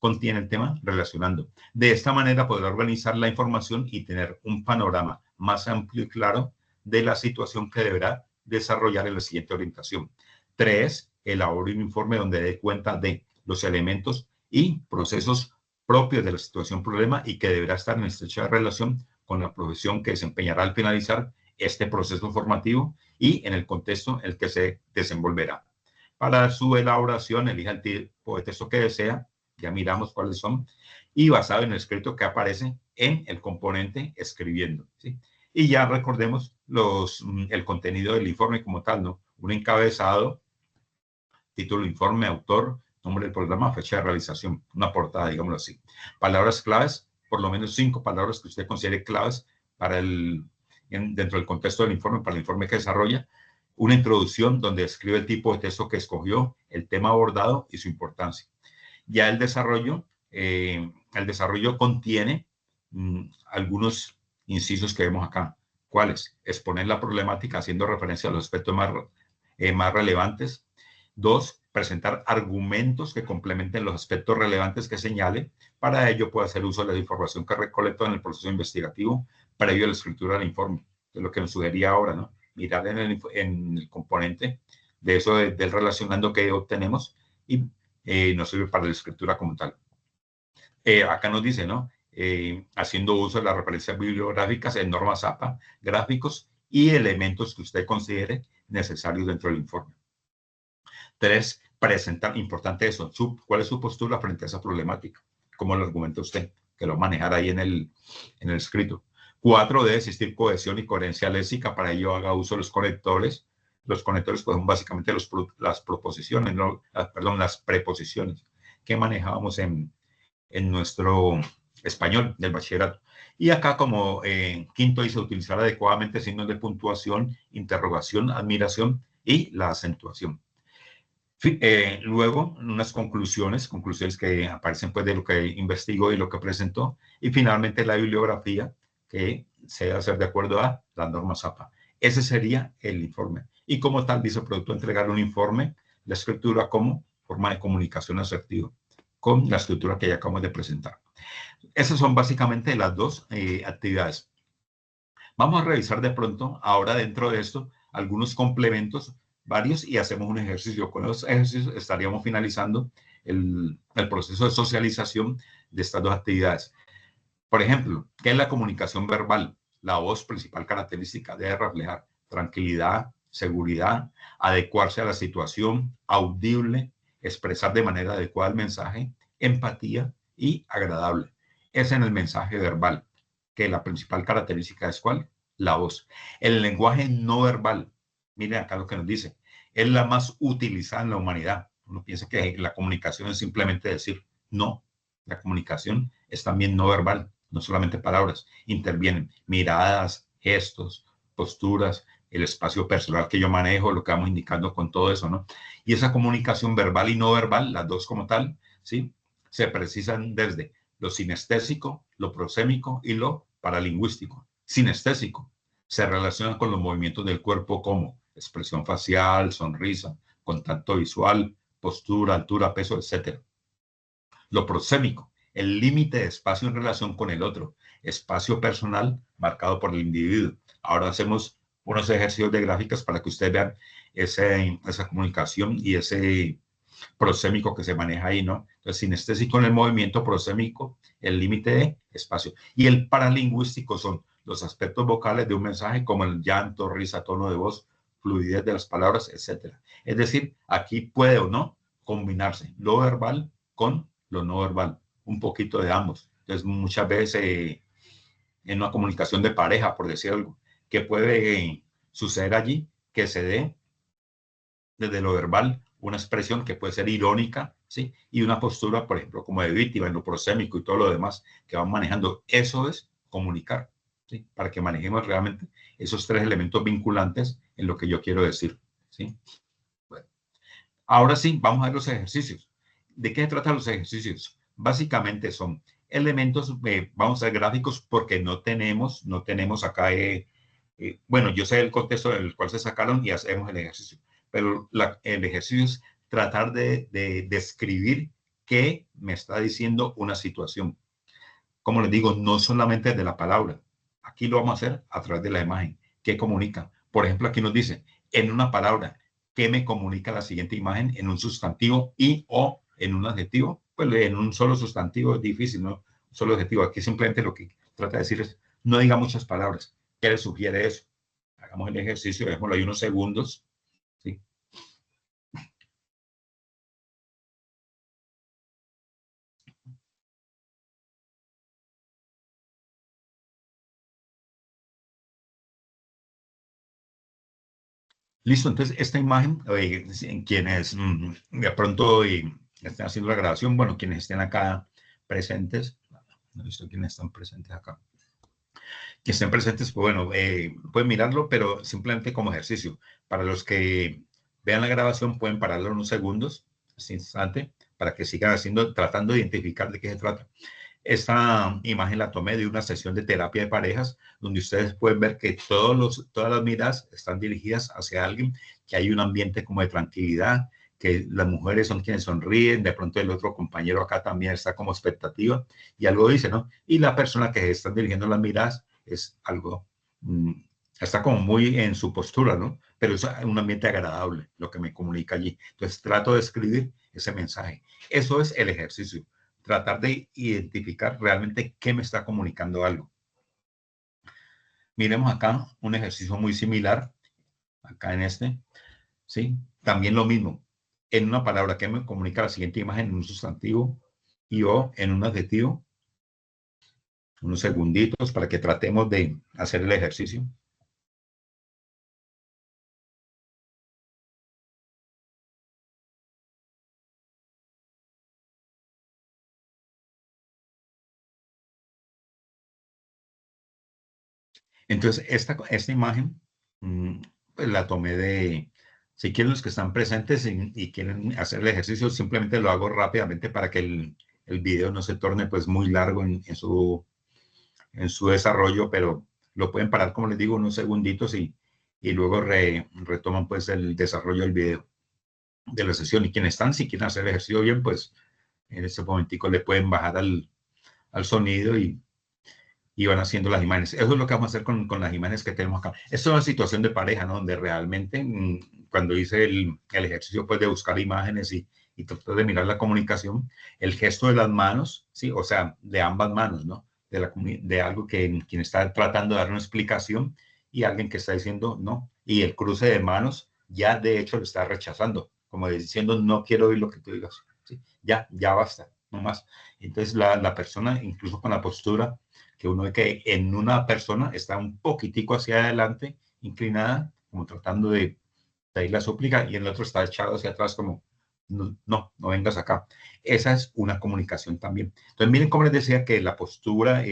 contiene el tema relacionando. De esta manera podrá organizar la información y tener un panorama más amplio y claro de la situación que deberá desarrollar en la siguiente orientación. 3. Elabore un informe donde dé cuenta de los elementos y procesos propios de la situación problema y que deberá estar en estrecha relación con la profesión que desempeñará al finalizar este proceso formativo y en el contexto en el que se desenvolverá. Para su elaboración, elija el tipo de texto que desea, ya miramos cuáles son, y basado en el escrito que aparece en el componente escribiendo, ¿sí? Y ya recordemos el contenido del informe como tal, ¿no? Un encabezado, título, informe, autor, nombre del programa, fecha de realización, una portada, digámoslo así. Palabras claves, por lo menos 5 palabras que usted considere claves para dentro del contexto del informe, para el informe que desarrolla. Una introducción donde describe el tipo de texto que escogió, el tema abordado y su importancia. Ya el desarrollo contiene algunos incisos que vemos acá. ¿Cuáles? Exponer la problemática haciendo referencia a los aspectos más relevantes. 2. Presentar argumentos que complementen los aspectos relevantes que señale. Para ello puede hacer uso de la información que recolectó en el proceso investigativo previo a la escritura del informe. Es lo que nos sugería ahora, ¿no? Mirar en el componente de eso del relacionando que obtenemos y nos sirve para la escritura como tal. Acá nos dice, ¿no? Haciendo uso de las referencias bibliográficas en normas APA, gráficos y elementos que usted considere necesarios dentro del informe. 3. Presentar, importante eso, ¿cuál es su postura frente a esa problemática? ¿Cómo lo argumenta usted? Que lo manejará ahí en el escrito. 4. Debe existir cohesión y coherencia léxica, para ello haga uso de los conectores. Los conectores pues, son básicamente las proposiciones, ¿no? Las preposiciones que manejábamos en nuestro español del bachillerato. Y acá como quinto dice utilizar adecuadamente signos de puntuación, interrogación, admiración y la acentuación. Luego, unas conclusiones que aparecen pues de lo que investigó y lo que presentó. Y finalmente la bibliografía que se debe hacer de acuerdo a las normas APA. Ese sería el informe. Y como tal, dice el producto, entregar un informe, la escritura como forma de comunicación asertiva, con la estructura que ya acabamos de presentar. Esas son básicamente las dos actividades. Vamos a revisar de pronto, ahora dentro de esto, algunos complementos varios y hacemos un ejercicio. Con los ejercicios estaríamos finalizando el proceso de socialización de estas dos actividades. Por ejemplo, ¿qué es la comunicación verbal? La voz, principal característica, debe reflejar tranquilidad, seguridad, adecuarse a la situación, audible, expresar de manera adecuada el mensaje, empatía y agradable. Es en el mensaje verbal, que la principal característica es ¿cuál? La voz. El lenguaje no verbal, miren acá lo que nos dice, es la más utilizada en la humanidad. Uno piensa que la comunicación es simplemente decir, no, la comunicación es también no verbal, no solamente palabras, intervienen miradas, gestos, posturas, el espacio personal que yo manejo, lo que vamos indicando con todo eso, ¿no? Y esa comunicación verbal y no verbal, las dos como tal, ¿sí? Se precisan desde lo sinestésico, lo prosémico y lo paralingüístico. Sinestésico se relaciona con los movimientos del cuerpo como expresión facial, sonrisa, contacto visual, postura, altura, peso, etc. Lo prosémico, el límite de espacio en relación con el otro, espacio personal marcado por el individuo. Ahora hacemos unos ejercicios de gráficas para que ustedes vean esa comunicación y ese prosémico que se maneja ahí, ¿no? Entonces, sinestésico en el movimiento, prosémico, el límite de espacio. Y el paralingüístico son los aspectos vocales de un mensaje como el llanto, risa, tono de voz, fluidez de las palabras, etc. Es decir, aquí puede o no combinarse lo verbal con lo no verbal, un poquito de ambos. Entonces, muchas veces en una comunicación de pareja, por decir algo, que puede suceder allí, que se dé desde lo verbal una expresión que puede ser irónica, ¿sí? Y una postura, por ejemplo, como de víctima en lo prosémico y todo lo demás que van manejando. Eso es comunicar, ¿sí? Para que manejemos realmente esos tres elementos vinculantes en lo que yo quiero decir, ¿sí? Bueno, ahora sí, vamos a ver los ejercicios. ¿De qué se tratan los ejercicios? Básicamente son elementos, vamos a ver gráficos porque no tenemos acá, bueno, yo sé el contexto del cual se sacaron y hacemos el ejercicio, pero el ejercicio es tratar de describir qué me está diciendo una situación. Como les digo, no solamente de la palabra. Aquí lo vamos a hacer a través de la imagen. ¿Qué comunica? Por ejemplo, aquí nos dice, en una palabra, ¿qué me comunica la siguiente imagen en un sustantivo y o en un adjetivo? Pues en un solo sustantivo es difícil, ¿no? Un solo adjetivo. Aquí simplemente lo que trata de decir es, no diga muchas palabras. ¿Qué le sugiere eso? Hagamos el ejercicio, dejémoslo ahí unos segundos. ¿Sí? Listo, entonces esta imagen, en quienes de pronto estén haciendo la grabación, bueno, quienes estén acá presentes, no he visto quiénes están presentes acá, que estén presentes, pues bueno, pueden mirarlo, pero simplemente como ejercicio. Para los que vean la grabación, pueden pararlo unos segundos, ese instante, para que sigan haciendo, tratando de identificar de qué se trata. Esta imagen la tomé de una sesión de terapia de parejas, donde ustedes pueden ver que todas las miradas están dirigidas hacia alguien, que hay un ambiente como de tranquilidad, que las mujeres son quienes sonríen, de pronto el otro compañero acá también está como expectativa y algo dice, ¿no? Y la persona que están dirigiendo las miradas es algo, está como muy en su postura, ¿no? Pero es un ambiente agradable lo que me comunica allí. Entonces trato de escribir ese mensaje. Eso es el ejercicio, tratar de identificar realmente qué me está comunicando algo. Miremos acá un ejercicio muy similar, acá en este, ¿sí? También lo mismo, en una palabra que me comunica la siguiente imagen en un sustantivo y o en un adjetivo, unos segunditos para que tratemos de hacer el ejercicio. Entonces, esta imagen, pues la tomé si quieren los que están presentes y quieren hacer el ejercicio, simplemente lo hago rápidamente para que el video no se torne pues muy largo en su desarrollo, pero lo pueden parar, como les digo, unos segunditos y luego retoman pues el desarrollo del video de la sesión. Y quienes están, si quieren hacer el ejercicio bien, pues en este momentico le pueden bajar al sonido y van haciendo las imágenes. Eso es lo que vamos a hacer con las imágenes que tenemos acá. Esto es una situación de pareja, ¿no? Donde realmente, cuando hice el ejercicio pues, de buscar imágenes y tratar de mirar la comunicación, el gesto de las manos, ¿sí? O sea, de ambas manos, ¿no? De algo que quien está tratando de dar una explicación y alguien que está diciendo no. Y el cruce de manos ya de hecho lo está rechazando, como diciendo no quiero oír lo que tú digas. ¿Sí? Ya basta, no más. Entonces la persona, incluso con la postura, que uno ve que en una persona está un poquitico hacia adelante, inclinada, como tratando de ir la súplica, y el otro está echado hacia atrás como, no vengas acá. Esa es una comunicación también. Entonces, miren cómo les decía que la postura,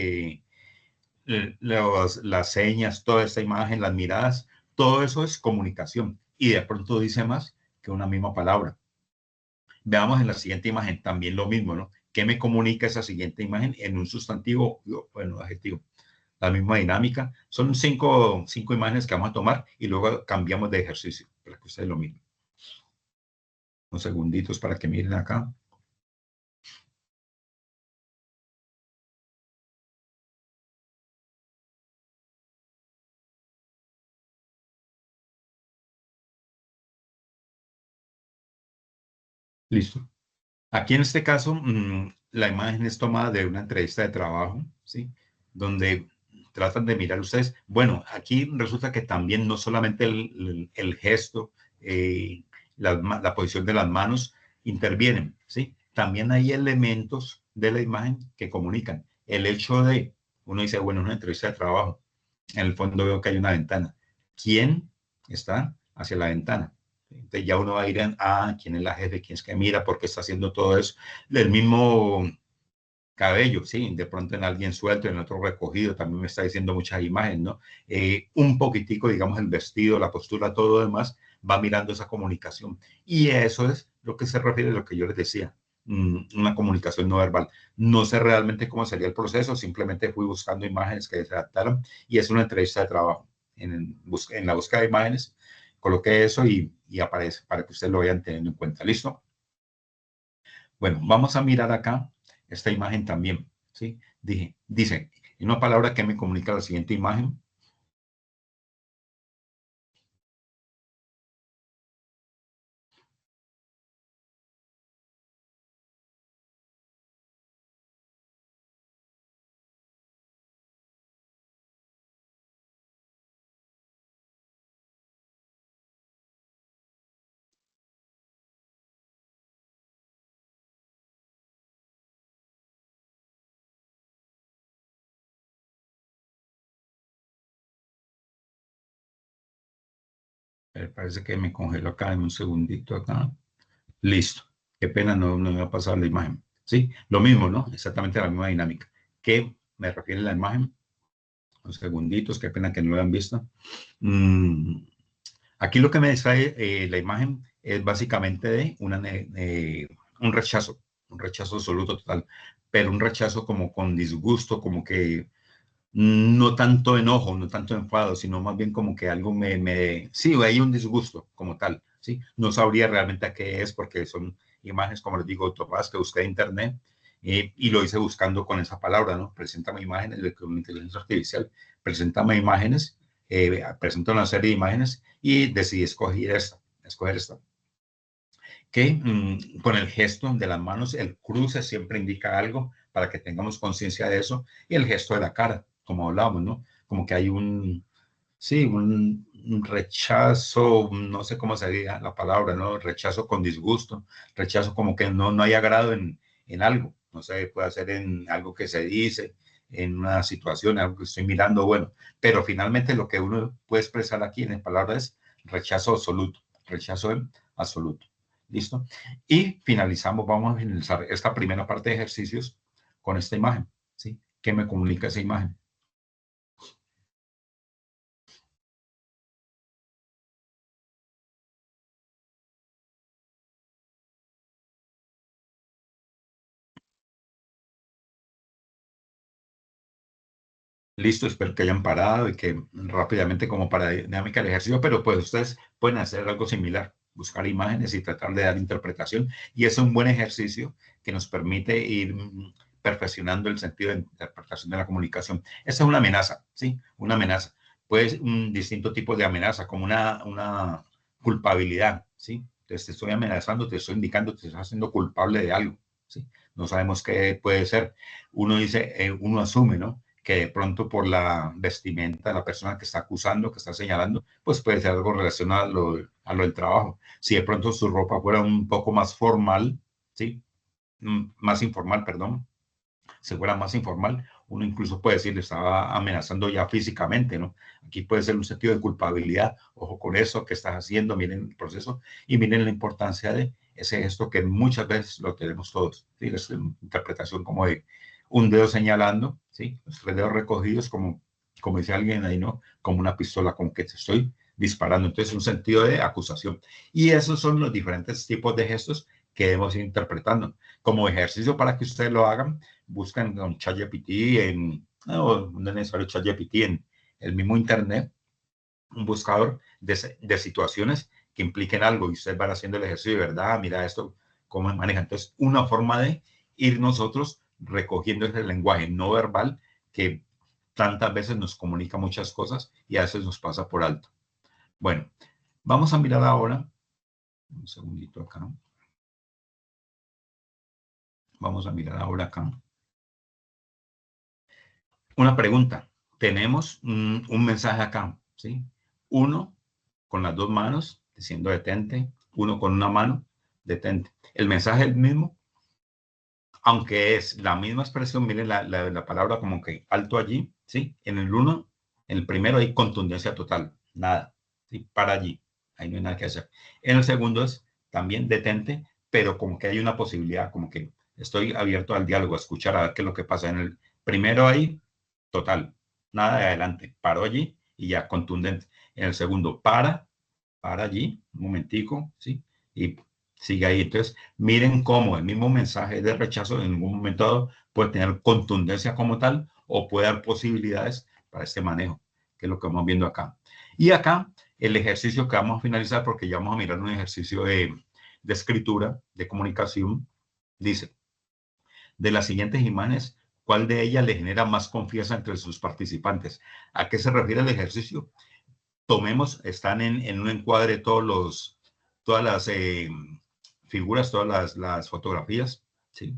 las señas, toda esta imagen, las miradas, todo eso es comunicación. Y de pronto dice más que una misma palabra. Veamos en la siguiente imagen también lo mismo, ¿no? ¿Qué me comunica esa siguiente imagen en un sustantivo o en un adjetivo? La misma dinámica. Son cinco imágenes que vamos a tomar y luego cambiamos de ejercicio para que ustedes lo miren. Unos segunditos para que miren acá. Listo. Aquí en este caso, la imagen es tomada de una entrevista de trabajo, ¿sí? Donde tratan de mirar ustedes. Bueno, aquí resulta que también no solamente el gesto, la posición de las manos intervienen, ¿sí? También hay elementos de la imagen que comunican. El hecho de, uno dice, bueno, una entrevista de trabajo, en el fondo veo que hay una ventana. ¿Quién está hacia la ventana? Entonces ya uno va a ir quién es la jefe, quién es que mira, por qué está haciendo todo eso. El mismo cabello, sí, de pronto en alguien suelto, en otro recogido, también me está diciendo muchas imágenes, ¿no? Un poquitico, digamos, el vestido, la postura, todo lo demás, va mirando esa comunicación. Y eso es lo que se refiere a lo que yo les decía, una comunicación no verbal. No sé realmente cómo sería el proceso, simplemente fui buscando imágenes que se adaptaron y es una entrevista de trabajo. En la búsqueda de imágenes, coloqué eso y aparece para que ustedes lo vayan teniendo en cuenta. ¿Listo? Bueno, vamos a mirar acá esta imagen también, ¿sí? Dice, una palabra que me comunica la siguiente imagen. Parece que me congeló acá en un segundito acá. Listo. Qué pena, no me va a pasar la imagen. Sí, lo mismo, ¿no? Exactamente la misma dinámica. ¿Qué me refiere la imagen? Unos segunditos, qué pena que no lo han visto. Mm, Aquí lo que me distrae la imagen es básicamente de un rechazo absoluto total, pero un rechazo como con disgusto, como que no tanto enojo, no tanto enfado, sino más bien como que algo sí, hay un disgusto como tal, ¿sí? No sabría realmente a qué es porque son imágenes, como les digo, todas que busqué en internet y lo hice buscando con esa palabra, ¿no? Preséntame imágenes de una inteligencia artificial, preséntame imágenes, presenta una serie de imágenes y decidí escoger esta que con el gesto de las manos, el cruce siempre indica algo para que tengamos conciencia de eso, y el gesto de la cara, como hablábamos, ¿no? Como que hay sí, un rechazo, no sé cómo se diga la palabra, ¿no? Rechazo con disgusto, rechazo como que no hay agrado en algo, no sé, puede ser en algo que se dice, en una situación, algo que estoy mirando, bueno, pero finalmente lo que uno puede expresar aquí en la palabra es rechazo absoluto. ¿Listo? Y finalizamos, vamos a finalizar esta primera parte de ejercicios con esta imagen, ¿sí? ¿Qué me comunica esa imagen? Listo, espero que hayan parado y que rápidamente como para dinámica del ejercicio, pero pues ustedes pueden hacer algo similar, buscar imágenes y tratar de dar interpretación. Y es un buen ejercicio que nos permite ir perfeccionando el sentido de interpretación de la comunicación. Esa es una amenaza, ¿sí? Una amenaza. Puede ser un distinto tipo de amenaza, como una culpabilidad, ¿sí? Entonces te estoy amenazando, te estoy indicando, te estás haciendo culpable de algo, ¿sí? No sabemos qué puede ser. Uno dice, uno asume, ¿no? Que de pronto por la vestimenta de la persona que está acusando, que está señalando, pues puede ser algo relacionado a lo del trabajo. Si de pronto su ropa fuera un poco más formal, ¿sí? Más informal, perdón, si fuera más informal, uno incluso puede decir, le estaba amenazando ya físicamente, ¿no? Aquí puede ser un sentido de culpabilidad, ojo con eso que estás haciendo, miren el proceso y miren la importancia de ese gesto que muchas veces lo tenemos todos, ¿sí? Es una interpretación como de un dedo señalando, ¿sí? Los tres dedos recogidos como dice alguien ahí, ¿no? Como una pistola, como que te estoy disparando. Entonces, un sentido de acusación. Y esos son los diferentes tipos de gestos que debemos ir interpretando. Como ejercicio para que ustedes lo hagan, buscan con ChatGPT no es necesario ChatGPT en el mismo Internet, un buscador de situaciones que impliquen algo y ustedes van haciendo el ejercicio de verdad, mira esto, cómo se maneja. Entonces, una forma de ir nosotros recogiendo ese lenguaje no verbal que tantas veces nos comunica muchas cosas y a veces nos pasa por alto. Bueno, vamos a mirar ahora, un segundito acá, vamos a mirar ahora acá. Una pregunta. Tenemos un mensaje acá, ¿sí? Uno con las dos manos diciendo detente, uno con una mano, detente. El mensaje es el mismo, aunque es la misma expresión, miren la palabra como que alto allí, ¿sí? En el uno, en el primero hay contundencia total, nada, ¿sí? Para allí, ahí no hay nada que hacer. En el segundo es también detente, pero como que hay una posibilidad, como que estoy abierto al diálogo, a escuchar, a ver qué es lo que pasa. En el primero hay total, nada de adelante, paro allí y ya contundente. En el segundo, para allí, un momentico, ¿sí? Y sigue ahí. Entonces, miren cómo el mismo mensaje de rechazo en ningún momento dado puede tener contundencia como tal o puede dar posibilidades para este manejo, que es lo que vamos viendo acá. Y acá, el ejercicio que vamos a finalizar, porque ya vamos a mirar un ejercicio de escritura, de comunicación, Dice, de las siguientes imágenes, ¿cuál de ellas le genera más confianza entre sus participantes? ¿A qué se refiere el ejercicio? Tomemos, están en un encuadre todas las figuras, todas las fotografías, ¿sí?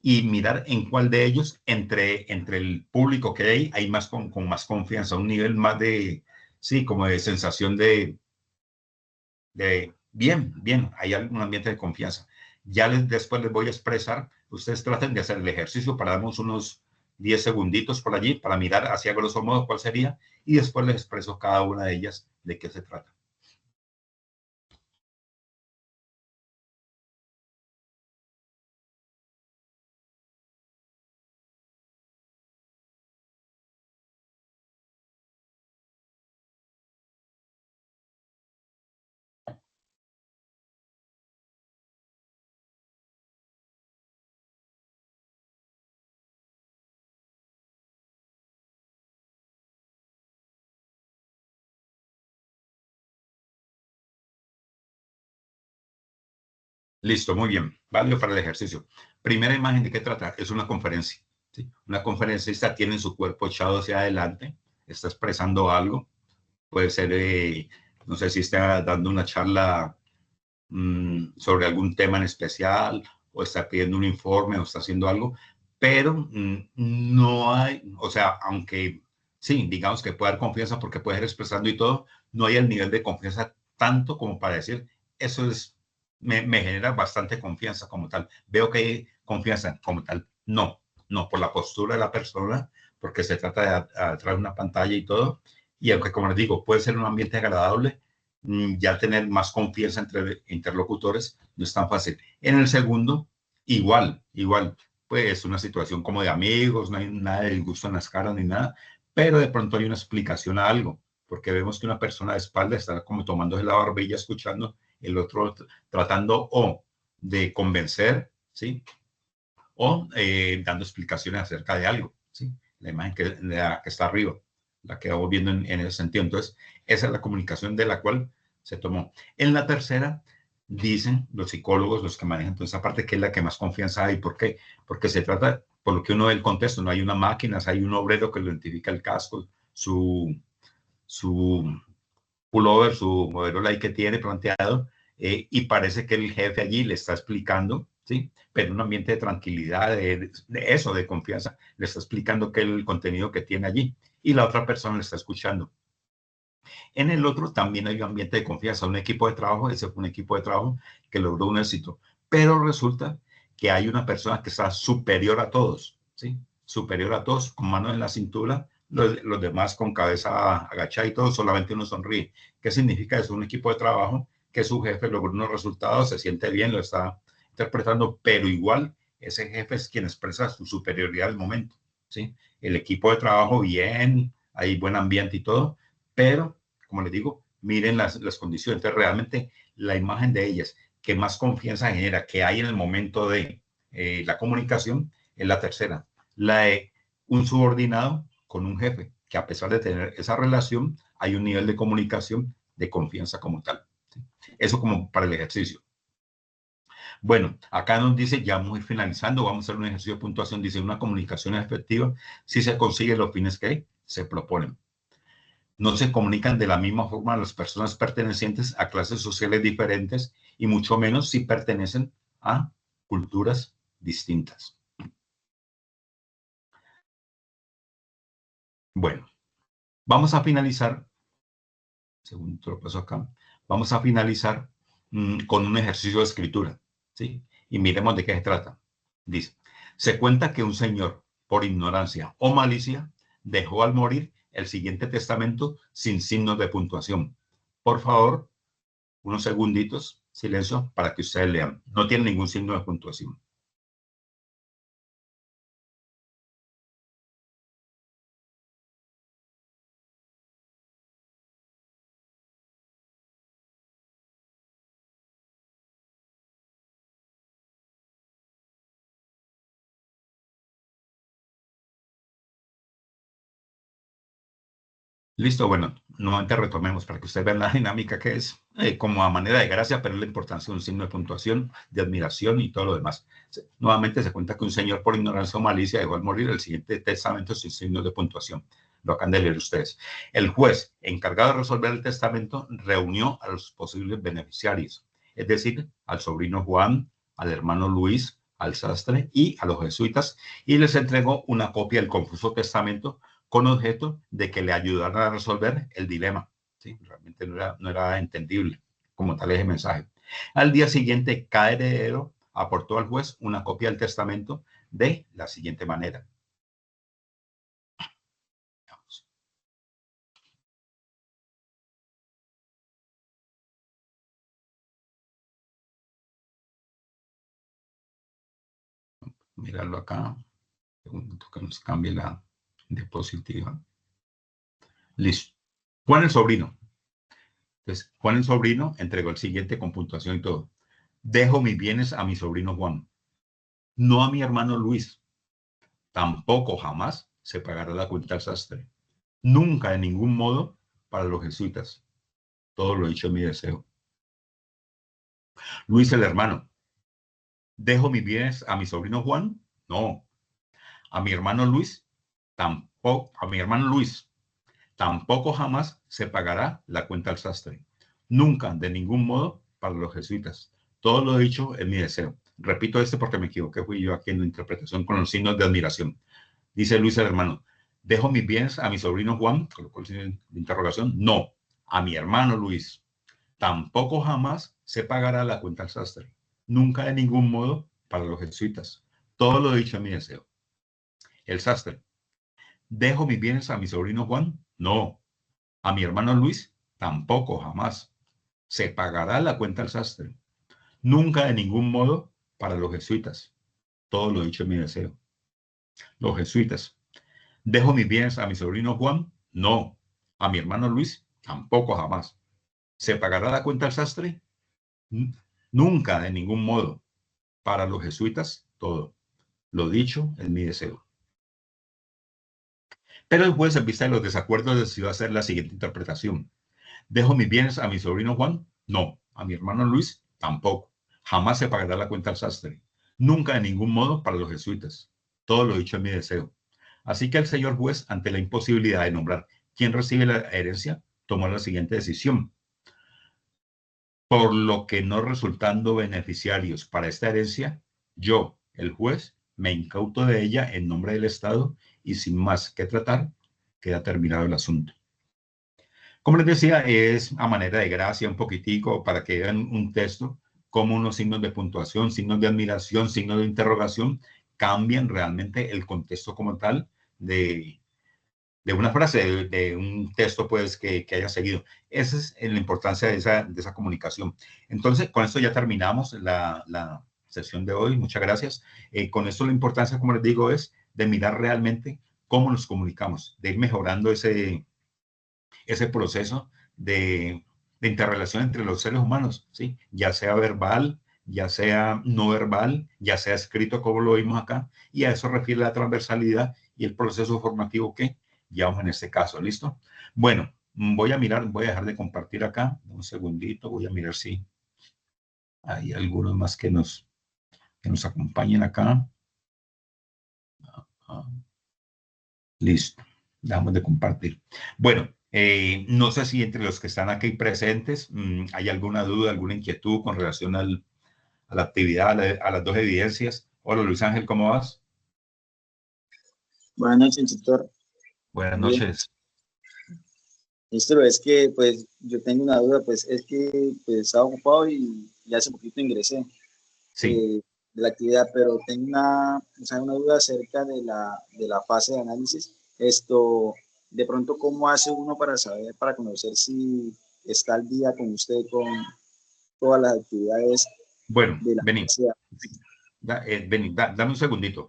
Y mirar en cuál de ellos, entre el público que hay más con más confianza, un nivel más de, sí, como de sensación de bien, bien, hay algún ambiente de confianza. Después les voy a expresar, ustedes traten de hacer el ejercicio para darnos unos 10 segunditos por allí, para mirar hacia grosso modo cuál sería, y después les expreso cada una de ellas de qué se trata. Listo, muy bien. Válido para el ejercicio. Primera imagen, ¿de qué trata? Es una conferencia. ¿Sí? Una conferencista tiene su cuerpo echado hacia adelante, está expresando algo. Puede ser, no sé si está dando una charla sobre algún tema en especial, o está pidiendo un informe, o está haciendo algo, pero no hay, o sea, aunque sí, digamos que puede dar confianza porque puede ir expresando y todo, no hay el nivel de confianza tanto como para decir, eso es, me genera bastante confianza como tal. Veo que hay confianza como tal. No, no, por la postura de la persona, porque se trata de atrás de una pantalla y todo. Y aunque, como les digo, puede ser un ambiente agradable, ya tener más confianza entre interlocutores no es tan fácil. En el segundo, igual, pues es una situación como de amigos, no hay nada de disgusto en las caras ni nada, pero de pronto hay una explicación a algo, porque vemos que una persona de espalda está como tomándose la barbilla, escuchando, el otro tratando o de convencer, ¿sí? O dando explicaciones acerca de algo, ¿sí? La imagen que está arriba, la que vamos viendo en ese sentido. Entonces, esa es la comunicación de la cual se tomó. En la tercera, dicen los psicólogos, los que manejan toda esa parte, que es la que más confianza hay. ¿Por qué? Porque se trata, por lo que uno ve el contexto, no hay una máquina, hay un obrero que lo identifica el casco, su pullover, su modelo ahí que tiene planteado, y parece que el jefe allí le está explicando, ¿sí? Pero en un ambiente de tranquilidad, de eso, de confianza, le está explicando que el contenido que tiene allí, y la otra persona le está escuchando. En el otro también hay un ambiente de confianza, un equipo de trabajo, ese fue un equipo de trabajo que logró un éxito, pero resulta que hay una persona que está superior a todos, ¿sí? Superior a todos, con manos en la cintura, los demás con cabeza agachada y todo, solamente uno sonríe. ¿Qué significa eso? Un equipo de trabajo que su jefe logró unos resultados, se siente bien, lo está interpretando, pero igual ese jefe es quien expresa su superioridad al momento, ¿sí? El equipo de trabajo bien, hay buen ambiente y todo, pero como les digo, miren las condiciones. Entonces, realmente la imagen de ellas que más confianza genera que hay en el momento de la comunicación es la tercera, la de un subordinado con un jefe, que a pesar de tener esa relación, hay un nivel de comunicación de confianza como tal. ¿Sí? Eso como para el ejercicio. Bueno, acá nos dice, ya muy finalizando, vamos a hacer un ejercicio de puntuación, dice una comunicación efectiva si se consigue los fines que se proponen. No se comunican de la misma forma las personas pertenecientes a clases sociales diferentes y mucho menos si pertenecen a culturas distintas. Bueno, vamos a finalizar, según te lo paso acá, vamos a finalizar con un ejercicio de escritura, ¿sí? Y miremos de qué se trata. Dice, se cuenta que un señor, por ignorancia o malicia, dejó al morir el siguiente testamento sin signos de puntuación. Por favor, unos segunditos, silencio, para que ustedes lean. No tiene ningún signo de puntuación. Listo, bueno, nuevamente retomemos para que usted vea la dinámica que es, como a manera de gracia, pero la importancia de un signo de puntuación, de admiración y todo lo demás. Nuevamente se cuenta que un señor por ignorancia o malicia dejó al morir el siguiente testamento sin signos de puntuación. Lo acaban de leer ustedes. El juez encargado de resolver el testamento reunió a los posibles beneficiarios, es decir, al sobrino Juan, al hermano Luis, al sastre y a los jesuitas, y les entregó una copia del confuso testamento con objeto de que le ayudaran a resolver el dilema. ¿Sí? Realmente no era entendible como tal ese mensaje. Al día siguiente, cada heredero aportó al juez una copia del testamento de la siguiente manera. Vamos. Mirarlo acá. Un segundo que nos cambie la diapositiva. Listo. Juan el sobrino. Entonces, Juan el sobrino entregó el siguiente con puntuación y todo. Dejo mis bienes a mi sobrino Juan, no a mi hermano Luis. Tampoco jamás se pagará la cuenta al sastre. Nunca de ningún modo para los jesuitas. Todo lo dicho en mi deseo. Luis el hermano. ¿Dejo mis bienes a mi sobrino Juan? No. A mi hermano Luis tampoco. A mi hermano Luis tampoco jamás se pagará la cuenta al sastre. Nunca de ningún modo para los jesuitas. Todo lo dicho en mi deseo. Repito porque me equivoqué, fui yo aquí en la interpretación con los signos de admiración. Dice Luis el hermano, ¿dejo mis bienes a mi sobrino Juan? Colocó el signo de interrogación. No, a mi hermano Luis. Tampoco jamás se pagará la cuenta al sastre. Nunca de ningún modo para los jesuitas. Todo lo dicho en mi deseo. El sastre, ¿dejo mis bienes a mi sobrino Juan? No, a mi hermano Luis. Tampoco jamás se pagará la cuenta al sastre. Nunca de ningún modo para los jesuitas. Todo lo dicho en mi deseo. Los jesuitas, ¿dejo mis bienes a mi sobrino Juan? No. ¿A mi hermano Luis? Tampoco jamás. ¿Se pagará la cuenta al sastre? Nunca, de ningún modo. Para los jesuitas, todo. Lo dicho es mi deseo. Pero el juez, en vista de los desacuerdos, decidió hacer la siguiente interpretación. ¿Dejo mis bienes a mi sobrino Juan? No. ¿A mi hermano Luis? Tampoco. Jamás se pagará la cuenta al sastre. Nunca, de ningún modo, para los jesuitas. Todo lo dicho es mi deseo. Así que el señor juez, ante la imposibilidad de nombrar quién recibe la herencia, tomó la siguiente decisión. Por lo que no resultando beneficiarios para esta herencia, yo, el juez, me incauto de ella en nombre del Estado y sin más que tratar, queda terminado el asunto. Como les decía, es a manera de gracia un poquitico para que vean un texto, como unos signos de puntuación, signos de admiración, signos de interrogación, cambian realmente el contexto como tal de una frase, de un texto pues que haya seguido. Esa es la importancia de esa comunicación. Entonces, con esto ya terminamos la sesión de hoy. Muchas gracias. Con esto la importancia, como les digo, es de mirar realmente cómo nos comunicamos, de ir mejorando ese proceso de interrelación entre los seres humanos, ¿sí? Ya sea verbal, ya sea no verbal, ya sea escrito como lo vimos acá, y a eso refiere la transversalidad y el proceso formativo que llevamos en este caso, ¿listo? Bueno, voy a mirar, voy a dejar de compartir acá, un segundito, voy a mirar si hay algunos más que nos acompañen acá. Listo, dejamos de compartir. Bueno, no sé si entre los que están aquí presentes hay alguna duda, alguna inquietud con relación a la actividad, a las dos evidencias. Hola Luis Ángel, ¿cómo vas? Buenas noches, instructor. Buenas Bien. noches. Esto es que, pues, yo tengo una duda, pues, es que pues, estaba ocupado y hace poquito ingresé Sí. de la actividad, pero tengo una duda acerca de la fase de análisis. De pronto, ¿cómo hace uno para saber, para conocer si está al día con usted con todas las actividades Bueno, de la vení. fase de análisis? Vení, dame un segundito.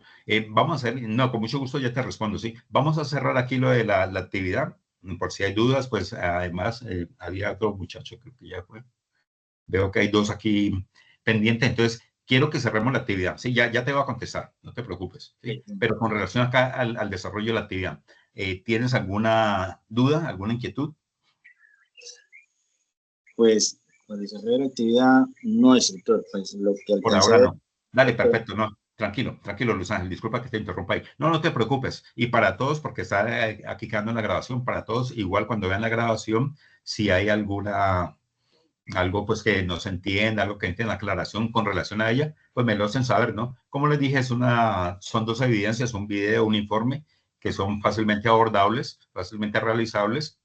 Vamos a hacer, no, con mucho gusto ya te respondo, sí. Vamos a cerrar aquí lo de la actividad. Por si hay dudas, pues además había otro muchacho, creo que ya fue. Veo que hay dos aquí pendientes, entonces quiero que cerremos la actividad. Sí, ya te voy a contestar, no te preocupes. ¿sí? Pero con relación acá al desarrollo de la actividad, ¿Tienes alguna duda, alguna inquietud? Pues, con el desarrollo de la actividad, no, instructor, pues lo que Por alcancé a ahora ver, no. Dale, pero perfecto, no. Tranquilo, tranquilo, Luis Ángel, disculpa que te interrumpa ahí. No, no te preocupes. Y para todos, porque está aquí quedando en la grabación, para todos, igual cuando vean la grabación, si hay algo pues que no se entienda, algo que entienda, aclaración con relación a ella, pues me lo hacen saber, ¿no? Como les dije, son dos evidencias, un video, un informe, que son fácilmente abordables, fácilmente realizables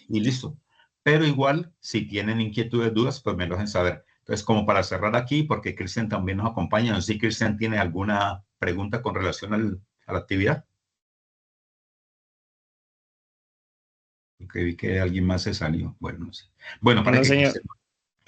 y listo. Pero igual, si tienen inquietudes, dudas, pues me lo hacen saber. Entonces, como para cerrar aquí, porque Cristian también nos acompaña, no sé si Cristian tiene alguna pregunta con relación a la actividad. Porque vi que alguien más se salió. Bueno, no sé. Bueno, para No, que señor. Cristian.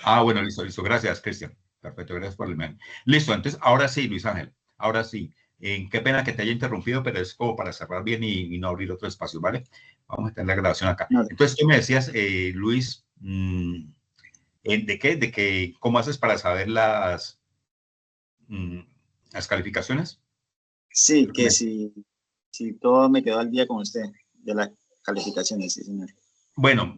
Ah, bueno, listo, listo. Gracias, Cristian. Perfecto, gracias por el mail. Listo, entonces, ahora sí, Luis Ángel. Ahora sí. Qué pena que te haya interrumpido, pero es como para cerrar bien y no abrir otro espacio, ¿vale? Vamos a tener la grabación acá. no, Entonces, tú me decías, Luis, ¿de qué? ¿De qué? ¿Cómo haces para saber mm, las calificaciones? sí, que si todo me quedó al día con usted, de las calificaciones, sí, señor. Bueno,